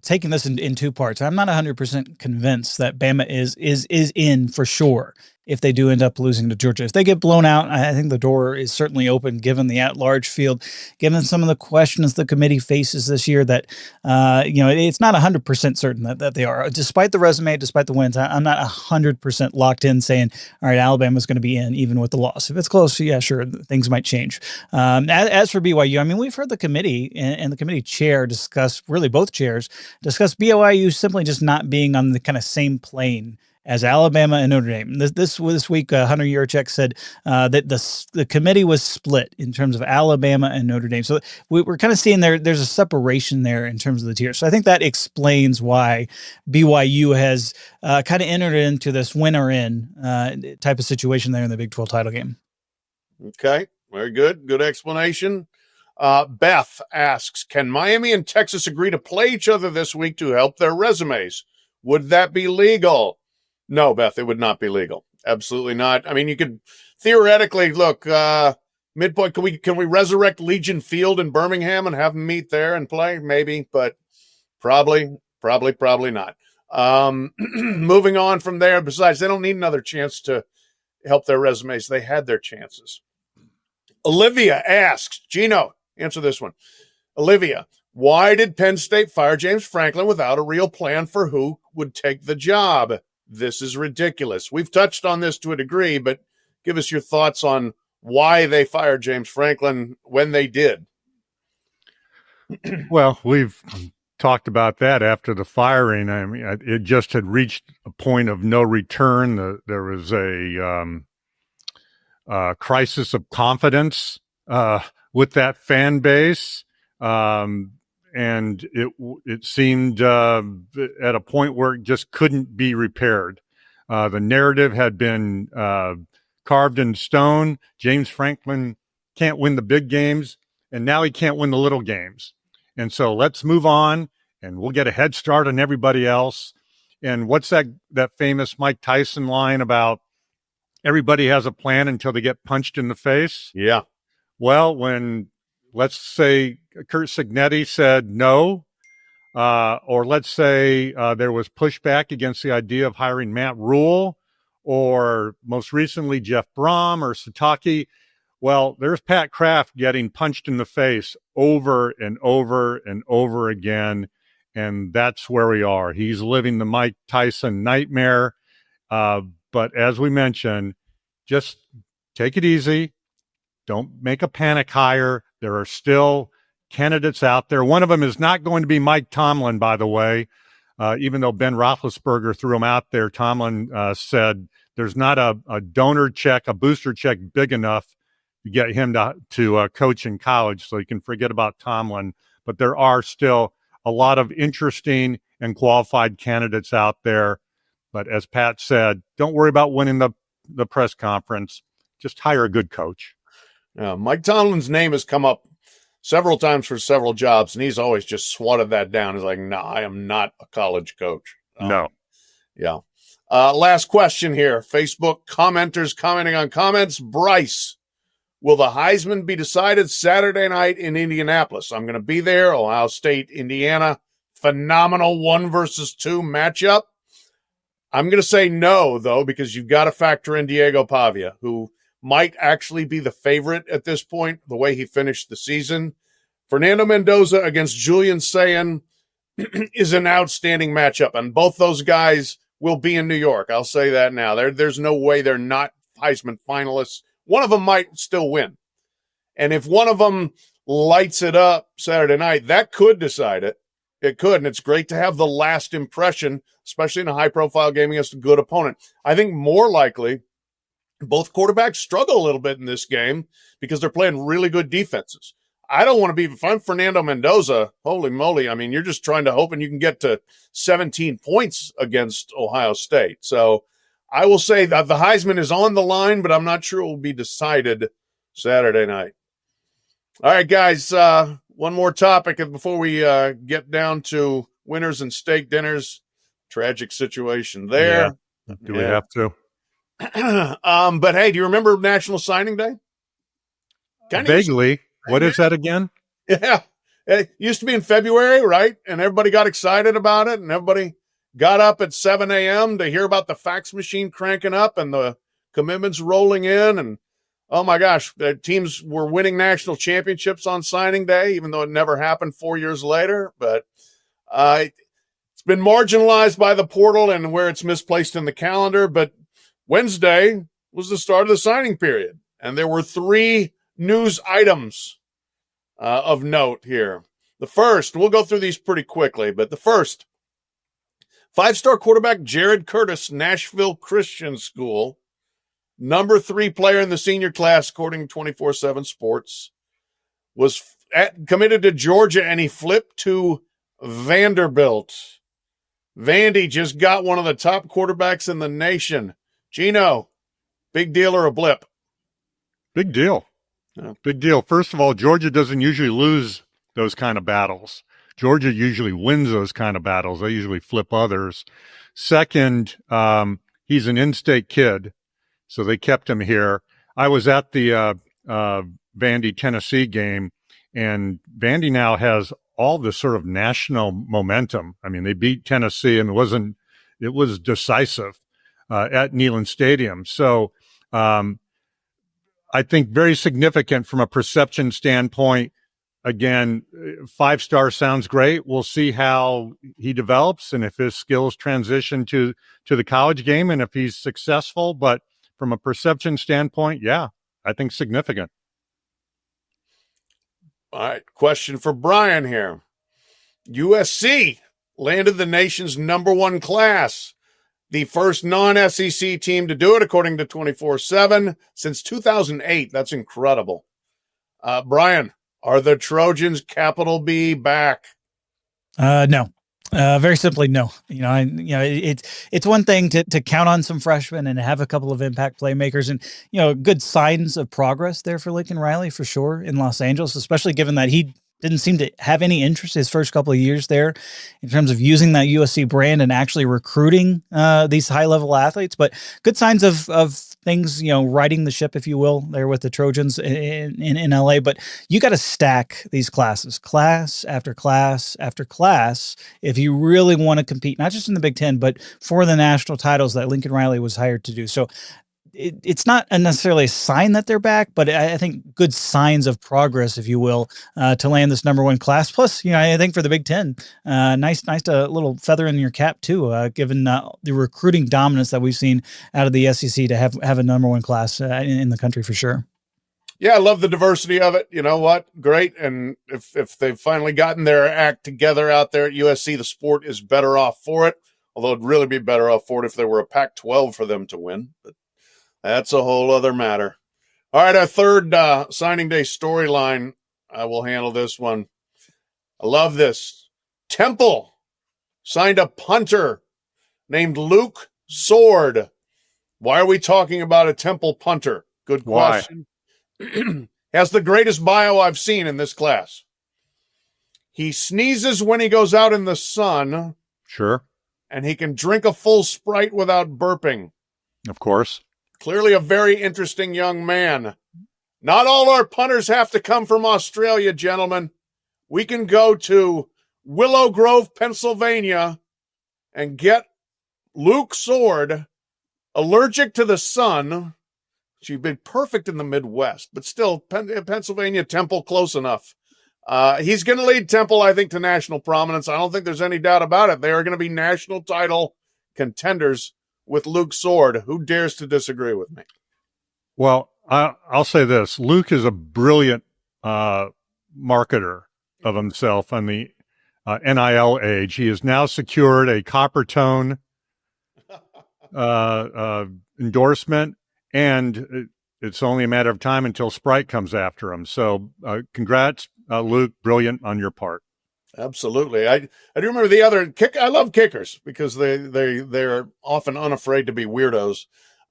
taking this in two parts, I'm not 100% convinced that Bama is in for sure if they do end up losing to Georgia. If they get blown out, I think the door is certainly open given the at-large field, given some of the questions the committee faces this year that, it's not 100% certain that they are. Despite the resume, despite the wins, I'm not 100% locked in saying, all right, Alabama's going to be in even with the loss. If it's close, yeah, sure, things might change. As for BYU, I mean, we've heard the committee and the committee chair discuss, really both chairs, discuss BYU simply just not being on the kind of same plane as Alabama and Notre Dame. This week, Hunter Yurachek said that the committee was split in terms of Alabama and Notre Dame. So we're kind of seeing there's a separation there in terms of the tiers. So I think that explains why BYU has kind of entered into this win or in type of situation there in the Big 12 title game. Okay, very good. Good explanation. Beth asks, can Miami and Texas agree to play each other this week to help their resumes? Would that be legal? No, Beth, it would not be legal. Absolutely not. I mean, you could theoretically look, midpoint. Can we resurrect Legion Field in Birmingham and have them meet there and play? Maybe, but probably not. Moving on from there. Besides, they don't need another chance to help their resumes. They had their chances. Olivia asks, Gino, answer this one. Olivia, why did Penn State fire James Franklin without a real plan for who would take the job? This is ridiculous. We've touched on this to a degree, but give us your thoughts on why they fired James Franklin when they did. Well, we've talked about that after the firing. I mean, it just had reached a point of no return. There was a crisis of confidence with that fan base. And it seemed at a point where it just couldn't be repaired. The narrative had been carved in stone. James Franklin can't win the big games, and now he can't win the little games. And so let's move on, and we'll get a head start on everybody else. And what's that famous Mike Tyson line about everybody has a plan until they get punched in the face? Yeah. Well, when, let's say, Curt Cignetti said no, or let's say there was pushback against the idea of hiring Matt Rule, or most recently Jeff Brom or Sataki. Well, there's Pat Kraft getting punched in the face over and over and over again, and that's where we are. He's living the Mike Tyson nightmare. But as we mentioned, just take it easy. Don't make a panic hire. There are still candidates out there. One of them is not going to be Mike Tomlin, by the way. Even though Ben Roethlisberger threw him out there, Tomlin said there's not a donor check, a booster check big enough to get him to coach in college, so you can forget about Tomlin. But there are still a lot of interesting and qualified candidates out there. But as Pat said, don't worry about winning the press conference. Just hire a good coach. Mike Tomlin's name has come up several times for several jobs, and he's always just swatted that down. He's like, no, I am not a college coach. No. Yeah. Last question here. Facebook commenters commenting on comments. Bryce, will the Heisman be decided Saturday night in Indianapolis? I'm going to be there. Ohio State, Indiana. Phenomenal 1 versus 2 matchup. I'm going to say no, though, because you've got to factor in Diego Pavia, who might actually be the favorite at this point, the way he finished the season. Fernando Mendoza against Julian Sayin is an outstanding matchup, and both those guys will be in New York. I'll say that now. There's no way they're not Heisman finalists. One of them might still win. And if one of them lights it up Saturday night, that could decide it. It could, and it's great to have the last impression, especially in a high-profile game against a good opponent. I think more likely both quarterbacks struggle a little bit in this game because they're playing really good defenses. I don't want to be, if I'm Fernando Mendoza, holy moly, I mean, you're just trying to hope and you can get to 17 points against Ohio State. So I will say that the Heisman is on the line, but I'm not sure it will be decided Saturday night. All right, guys, one more topic before we get down to winners and steak dinners. Tragic situation there. Yeah. Do we have to? But hey, do you remember National Signing Day? Vaguely. What is that again? Yeah. It used to be in February, right? And everybody got excited about it, and everybody got up at 7 a.m. to hear about the fax machine cranking up and the commitments rolling in. And oh my gosh, the teams were winning national championships on signing day, even though it never happened 4 years later. But it's been marginalized by the portal and where it's misplaced in the calendar. But Wednesday was the start of the signing period, and there were 3 news items of note here. The first, we'll go through these pretty quickly, but the first, 5-star quarterback Jared Curtis, Nashville Christian School, number 3 player in the senior class, according to 24/7 Sports, was committed to Georgia, and he flipped to Vanderbilt. Vandy just got one of the top quarterbacks in the nation. Gino, big deal or a blip? Big deal. Yeah. Big deal. First of all, Georgia doesn't usually lose those kind of battles. Georgia usually wins those kind of battles. They usually flip others. Second, he's an in-state kid, so they kept him here. I was at the Vandy Tennessee game, and Vandy now has all this sort of national momentum. I mean, they beat Tennessee, and it was decisive at Neyland Stadium. So I think very significant from a perception standpoint. Again, 5-star sounds great. We'll see how he develops and if his skills transition to the college game and if he's successful. But from a perception standpoint, yeah, I think significant. All right, question for Bryan here. USC landed the nation's number 1 class, the first non-SEC team to do it, according to 24/7, since 2008. That's incredible. Bryan, are the Trojans capital B back? No. Very simply, no. It's one thing to count on some freshmen and have a couple of impact playmakers, and good signs of progress there for Lincoln Riley for sure in Los Angeles, especially given that he didn't seem to have any interest his first couple of years there in terms of using that USC brand and actually recruiting these high-level athletes. But good signs of things, riding the ship, if you will, there with the Trojans in LA. But you got to stack these classes, class after class after class, if you really want to compete, not just in the Big Ten, but for the national titles that Lincoln Riley was hired to do. So it's not necessarily a sign that they're back, but I think good signs of progress, if you will, to land this number 1 class. Plus, I think for the Big Ten, nice little feather in your cap too, given the recruiting dominance that we've seen out of the SEC to have a number 1 class in the country for sure. Yeah, I love the diversity of it. You know what? Great. And if they've finally gotten their act together out there at USC, the sport is better off for it. Although it'd really be better off for it if there were a Pac-12 for them to win. But that's a whole other matter. All right, our third signing day storyline. I will handle this one. I love this. Temple signed a punter named Luke Sword. Why are we talking about a Temple punter? Good question. Has the greatest bio I've seen in this class. He sneezes when he goes out in the sun. Sure. And he can drink a full Sprite without burping. Of course. Clearly a very interesting young man. Not all our punters have to come from Australia, gentlemen. We can go to Willow Grove, Pennsylvania, and get Luke Sword, allergic to the sun. She'd been perfect in the Midwest, but still, Pennsylvania, Temple, close enough. He's going to lead Temple, I think, to national prominence. I don't think there's any doubt about it. They are going to be national title contenders with Luke Sword. Who dares to disagree with me? Well, I'll say this. Luke is a brilliant marketer of himself on the NIL age. He has now secured a Coppertone endorsement, and it's only a matter of time until Sprite comes after him. So congrats, Luke. Brilliant on your part. Absolutely. I do remember the other kick. I love kickers because they're often unafraid to be weirdos.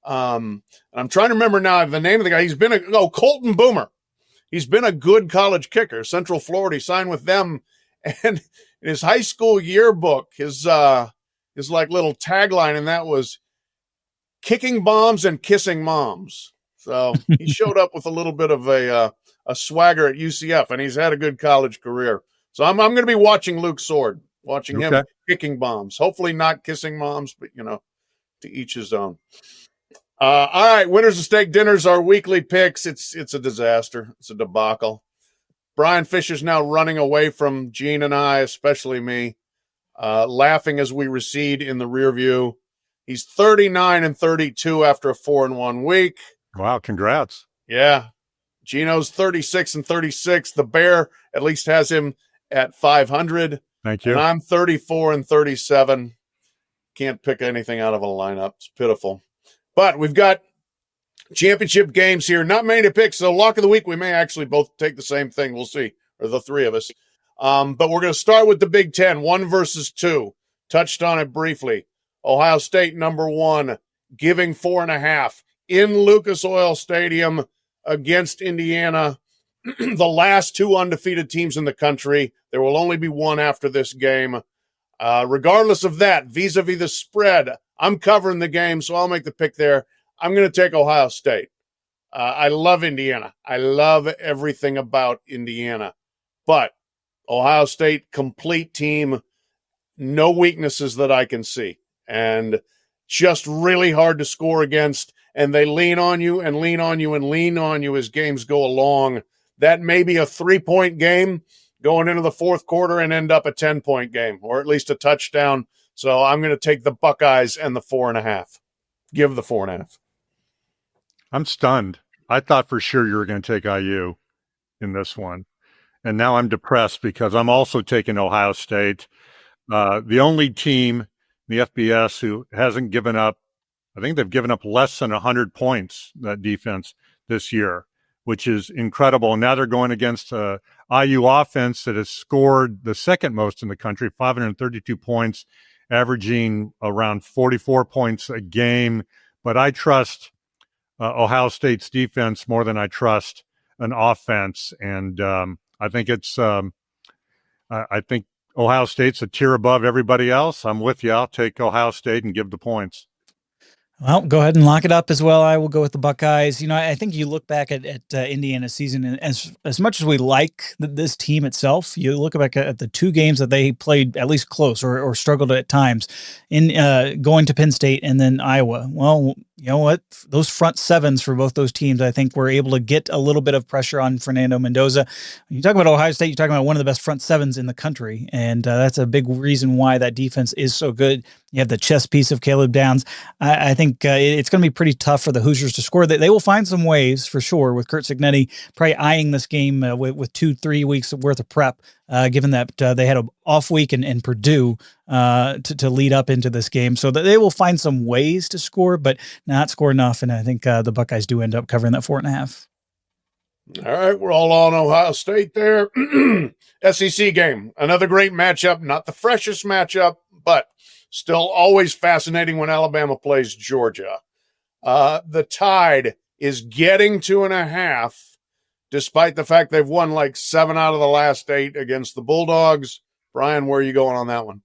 I'm trying to remember now the name of the guy. He's been Colton Boomer. He's been a good college kicker. Central Florida. He signed with them, and in his high school yearbook, his like little tagline, and that was kicking bombs and kissing moms. So he showed up with a little bit of a swagger at UCF, and he's had a good college career. So I'm going to be watching Luke Sword, watching him Okay. kicking bombs. Hopefully not kissing moms, but, to each his own. All right, winners of steak dinners, our weekly picks. It's a disaster. It's a debacle. Brian Fischer's now running away from Gene and I, especially me, laughing as we recede in the rear view. He's 39-32 after a 4-1 week. Wow, congrats. Yeah. Gino's 36-36. The Bear at least has him at 500. Thank you. And I'm 34-37. Can't pick anything out of a lineup. It's pitiful. But we've got championship games here. Not many to pick. So lock of the week, we may actually both take the same thing. We'll see. Or the three of us. But we're going to start with the Big Ten, 1 versus 2. Touched on it briefly. Ohio State, number 1, giving 4.5 in Lucas Oil Stadium against Indiana. The last 2 undefeated teams in the country. There will only be one after this game. Regardless of that, vis-a-vis the spread, I'm covering the game, so I'll make the pick there. I'm going to take Ohio State. I love Indiana. I love everything about Indiana. But Ohio State, complete team, no weaknesses that I can see. And just really hard to score against. And they lean on you and lean on you and lean on you as games go along. That may be a 3-point game going into the fourth quarter and end up a 10-point game, or at least a touchdown. So I'm going to take the Buckeyes and the 4.5. Give the 4.5. I'm stunned. I thought for sure you were going to take IU in this one. And now I'm depressed because I'm also taking Ohio State. The only team in the FBS who hasn't given up, I think they've given up less than 100 points, that defense, this year, which is incredible. And now they're going against IU offense that has scored the second most in the country, 532 points, averaging around 44 points a game. But I trust Ohio State's defense more than I trust an offense. And I think I think Ohio State's a tier above everybody else. I'm with you. I'll take Ohio State and give the points. Well, go ahead and lock it up as well. I will go with the Buckeyes. I think you look back at Indiana's season, and as much as we like this team itself, you look back at the 2 games that they played at least close or struggled at times in going to Penn State and then Iowa. Well, you know what? Those front sevens for both those teams, I think, were able to get a little bit of pressure on Fernando Mendoza. When you talk about Ohio State, you're talking about one of the best front sevens in the country, and that's a big reason why that defense is so good. You have the chess piece of Caleb Downs. I think it's going to be pretty tough for the Hoosiers to score. They will find some ways, for sure, with Kurt Cignetti probably eyeing this game with 2-3 weeks worth of prep, given that they had an off week in Purdue to lead up into this game. So that they will find some ways to score, but not score enough. And I think the Buckeyes do end up covering that 4.5. All right, we're all on Ohio State there. SEC game, another great matchup. Not the freshest matchup, but still always fascinating when Alabama plays Georgia. The Tide is getting 2.5, despite the fact they've won like 7 out of the last 8 against the Bulldogs. Brian, where are you going on that one?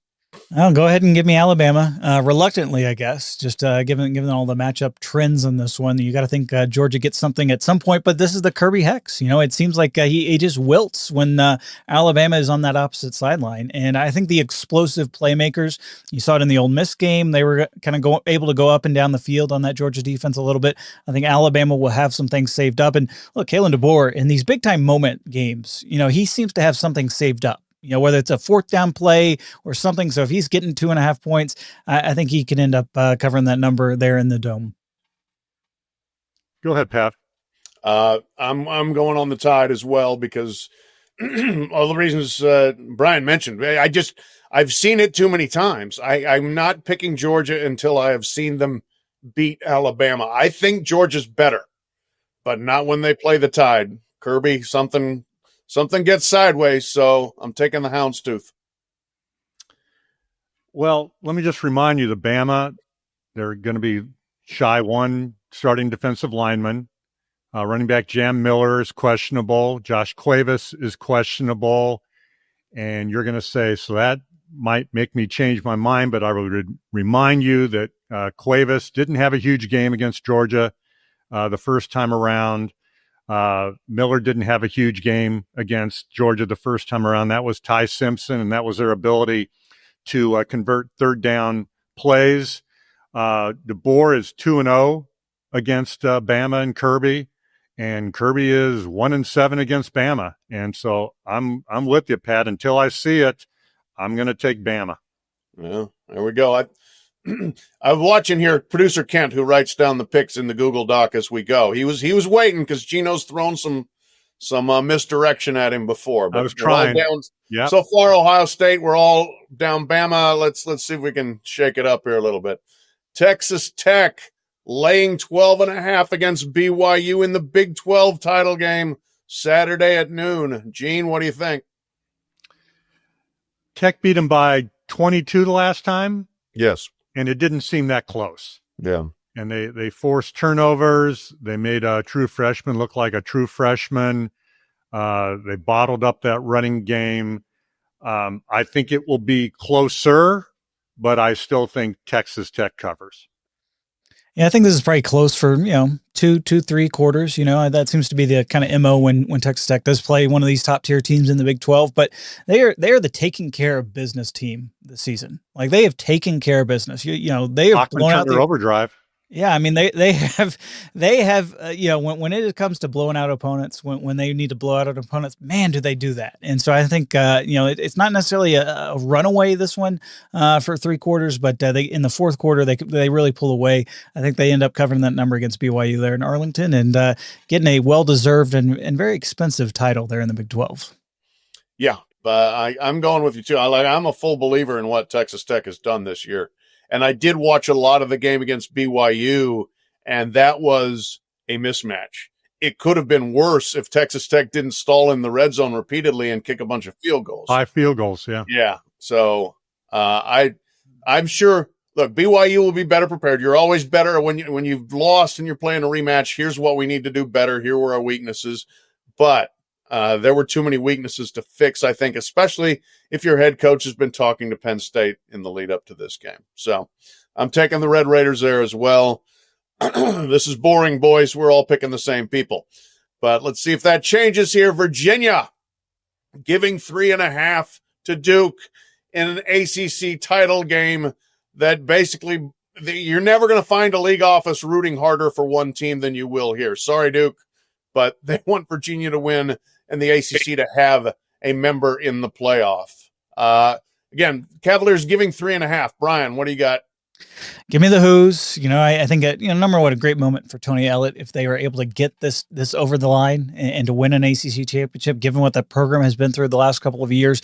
I'll go ahead and give me Alabama, reluctantly, I guess, just given all the matchup trends on this one. You got to think Georgia gets something at some point, but this is the Kirby Hex. It seems like he just wilts when Alabama is on that opposite sideline. And I think the explosive playmakers, you saw it in the Ole Miss game, they were kind of able to go up and down the field on that Georgia defense a little bit. I think Alabama will have some things saved up. And look, Kalen DeBoer, in these big-time moment games, he seems to have something saved up. Whether it's a 4th down play or something. So if he's getting 2.5 points, I think he can end up covering that number there in the Dome. Go ahead, Pat. I'm going on the Tide as well because all the reasons Brian mentioned. I've seen it too many times. I'm not picking Georgia until I have seen them beat Alabama. I think Georgia's better, but not when they play the Tide. Kirby, something gets sideways, so I'm taking the houndstooth. Well, let me just remind you, the Bama, they're going to be shy 1 starting defensive lineman. Running back Jam Miller is questionable. Josh Cuevas is questionable. And you're going to say, so that might make me change my mind, but I would remind you that Cuevas didn't have a huge game against Georgia the first time around. Miller didn't have a huge game against Georgia the first time around. That was Ty Simpson, and that was their ability to convert third down plays. DeBoer is 2-0 against Bama and Kirby, and Kirby is 1-7 against Bama. And so I'm with you, Pat. Until I see it, I'm going to take Bama. Yeah, there we go. I'm watching here, producer Kent, who writes down the picks in the Google Doc as we go. He was waiting because Gino's thrown some misdirection at him before. But I was trying. Yep. So far, Ohio State, we're all down Bama. Let's see if we can shake it up here a little bit. Texas Tech laying 12.5 against BYU in the Big 12 title game Saturday at noon. Gene, what do you think? Tech beat them by 22 the last time. Yes. And it didn't seem that close. Yeah. And they forced turnovers. They made a true freshman look like a true freshman. They bottled up that running game. I think it will be closer, but I still think Texas Tech covers. Yeah, I think this is probably close for, 2-3 quarters. That seems to be the kind of MO when Texas Tech does play one of these top tier teams in the Big 12. But they are the taking care of business team this season. Like, they have taken care of business. They have blown out their overdrive. Yeah, I mean they have when it comes to blowing out opponents, when they need to blow out opponents, man, do they do that. And so I think it's not necessarily a runaway this one for 3 quarters, but they in the fourth quarter they really pull away. I think they end up covering that number against BYU there in Arlington and getting a well-deserved and very expensive title there in the Big 12. Yeah, but I'm going with you too. I'm a full believer in what Texas Tech has done this year. And I did watch a lot of the game against BYU, and that was a mismatch. It could have been worse if Texas Tech didn't stall in the red zone repeatedly and kick a bunch of field goals. 5 field goals, yeah. Yeah. So I'm sure. Look, BYU will be better prepared. You're always better when you've lost and you're playing a rematch. Here's what we need to do better. Here were our weaknesses, but there were too many weaknesses to fix, I think, especially if your head coach has been talking to Penn State in the lead up to this game. So I'm taking the Red Raiders there as well. This is boring, boys. We're all picking the same people. But let's see if that changes here. Virginia giving 3.5 to Duke in an ACC title game that basically you're never going to find a league office rooting harder for one team than you will here. Sorry, Duke, but they want Virginia to win and the ACC to have a member in the playoff. Again, Cavaliers giving 3.5. Bryan, what do you got? Give me the Who's. I think number one, a great moment for Tony Ellett if they were able to get this over the line and to win an ACC championship, given what that program has been through the last couple of years,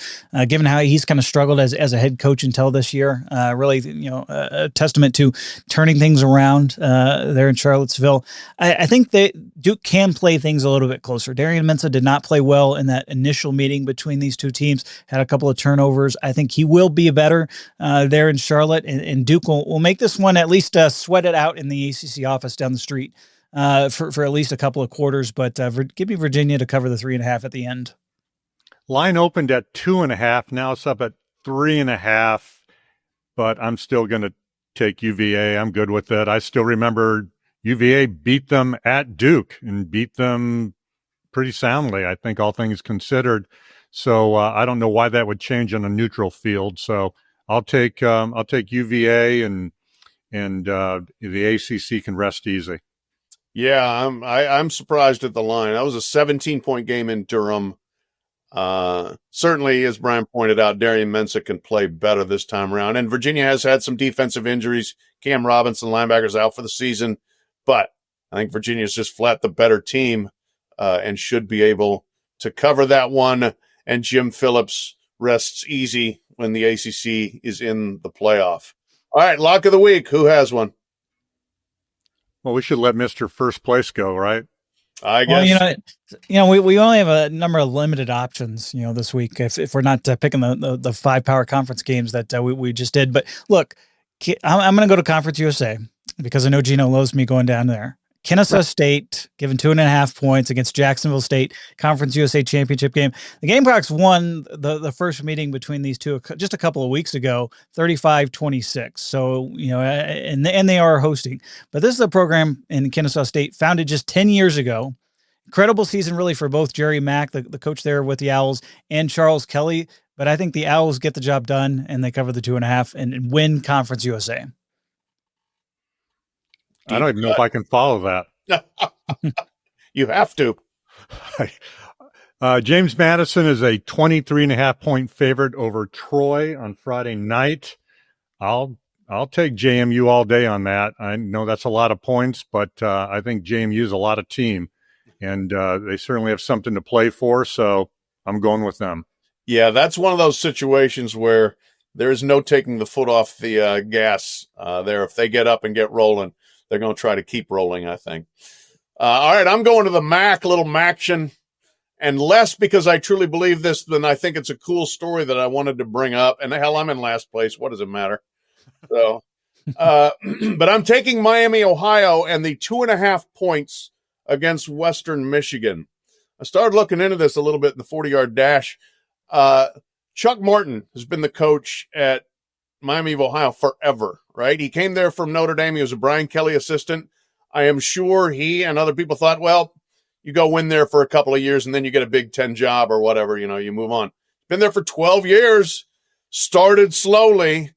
given how he's kind of struggled as a head coach until this year. Really, a testament to turning things around there in Charlottesville. I think Duke can play things a little bit closer. Darian Mensah did not play well in that initial meeting between these two teams, had a couple of turnovers. I think he will be better there in Charlotte, and Duke will make this one at least sweat it out in the ACC office down the street for at least a couple of quarters. But give me Virginia to cover the 3.5 at the end. Line opened at 2.5. Now it's up at 3.5. But I'm still going to take UVA. I'm good with it. I still remember UVA beat them at Duke and beat them pretty soundly, I think, all things considered. So I don't know why that would change on a neutral field. So I'll take UVA and the ACC can rest easy. Yeah, I'm surprised at the line. That was a 17-point game in Durham. Certainly, as Bryan pointed out, Darian Mensah can play better this time around. And Virginia has had some defensive injuries. Cam Robinson, linebackers, out for the season. But I think Virginia's just flat the better team and should be able to cover that one. And Jim Phillips rests easy when the ACC is in the playoff. All right, lock of the week. Who has one? Well, we should let Mr. First Place go, right? I guess. Well, we only have a number of limited options, this week if we're not picking the 5 power conference games that we just did. But look, I'm going to go to Conference USA because I know Gino loves me going down there. Kennesaw State given 2.5 points against Jacksonville State, Conference USA championship game. The Gamecocks won the first meeting between these two just a couple of weeks ago, 35-26. So, and they are hosting. But this is a program in Kennesaw State founded just 10 years ago. Incredible season really for both Jerry Mack, the coach there with the Owls, and Charles Kelly. But I think the Owls get the job done and they cover the 2.5 and win Conference USA. I don't even know if I can follow that. You have to. James Madison is a 23.5 point favorite over Troy on Friday night. I'll take JMU all day on that. I know that's a lot of points, but I think JMU is a lot of team, and they certainly have something to play for, so I'm going with them. Yeah, that's one of those situations where there's no taking the foot off the gas there. If they get up and get rolling, they're going to try to keep rolling, I think. All right, I'm going to the MAC, little MACtion, and less because I truly believe this than I think it's a cool story that I wanted to bring up. And hell, I'm in last place. What does it matter? So, but I'm taking Miami, Ohio, and the 2.5 points against Western Michigan. I started looking into this a little bit in the 40-yard dash. Chuck Martin has been the coach at Miami of Ohio forever, right? He came there from Notre Dame. He was a Brian Kelly assistant. I am sure he and other people thought, well, you go win there for a couple of years and then you get a Big Ten job or whatever, you move on. Been there for 12 years, started slowly,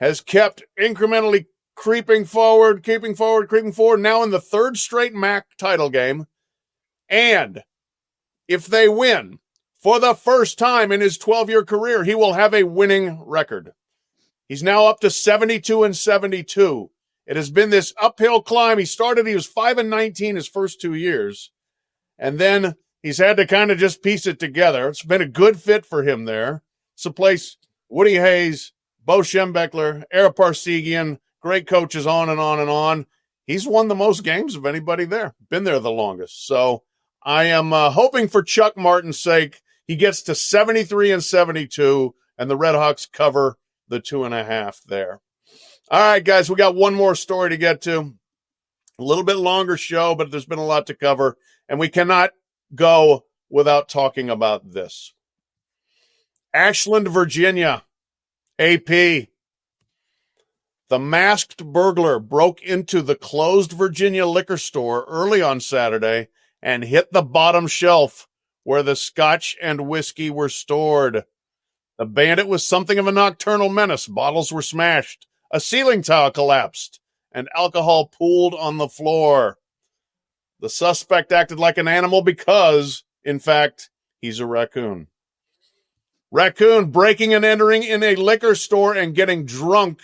has kept incrementally creeping forward, now in the third straight MAC title game. And if they win, for the first time in his 12-year career, he will have a winning record. He's now up to 72-72. It has been this uphill climb. He was 5-19 his first 2 years. And then he's had to kind of just piece it together. It's been a good fit for him there. It's a place, Woody Hayes, Bo Schembechler, Ara Parsegian, great coaches, on and on and on. He's won the most games of anybody there, been there the longest. So I am hoping for Chuck Martin's sake, he gets to 73-72, and the Redhawks cover the 2.5 there. All right, guys, we got one more story to get to. A little bit longer show, but there's been a lot to cover, and we cannot go without talking about this. Ashland, Virginia, AP. The masked burglar broke into the closed Virginia liquor store early on Saturday and hit the bottom shelf where the scotch and whiskey were stored. The bandit was something of a nocturnal menace. Bottles were smashed, a ceiling tile collapsed, and alcohol pooled on the floor. The suspect acted like an animal because, in fact, he's a raccoon. Raccoon breaking and entering in a liquor store and getting drunk.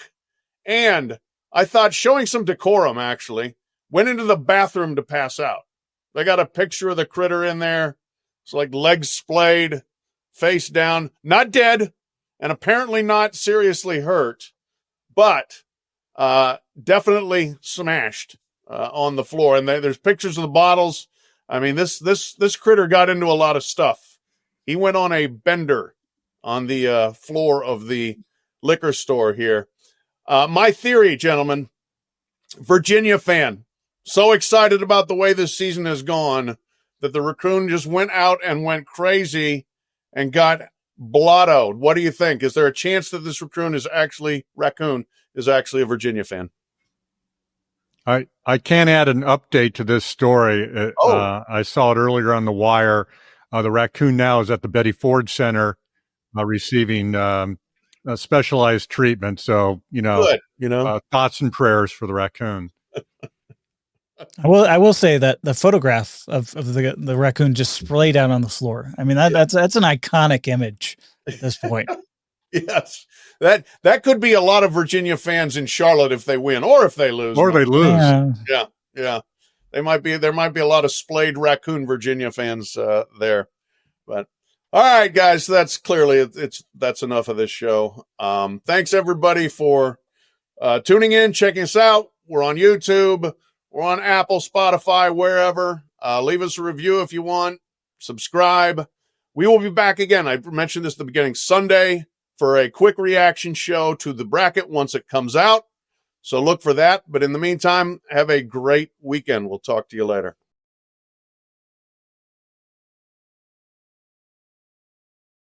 And I thought showing some decorum, actually, went into the bathroom to pass out. They got a picture of the critter in there. It's like legs splayed, face down, not dead, and apparently not seriously hurt, but definitely smashed on the floor. And there's pictures of the bottles. I mean, this critter got into a lot of stuff. He went on a bender on the floor of the liquor store here. My theory, gentlemen, Virginia fan, so excited about the way this season has gone that the raccoon just went out and went crazy and got blottoed. What do you think? Is there a chance that this raccoon is actually a Virginia fan? I can add an update to this story. I saw it earlier on the wire. The raccoon now is at the Betty Ford Center receiving specialized treatment. So, good, thoughts and prayers for the raccoon. I will say that the photograph of the raccoon just splayed out on the floor. I mean, that's an iconic image at this point. Yes, that could be a lot of Virginia fans in Charlotte if they win or if they lose. Yeah. There might be a lot of splayed raccoon Virginia fans there. But all right, guys, that's clearly that's enough of this show. Thanks everybody for tuning in, checking us out. We're on YouTube. We're on Apple, Spotify, wherever. Leave us a review if you want. Subscribe. We will be back again. I mentioned this at the beginning, Sunday, for a quick reaction show to the bracket once it comes out. So look for that. But in the meantime, have a great weekend. We'll talk to you later.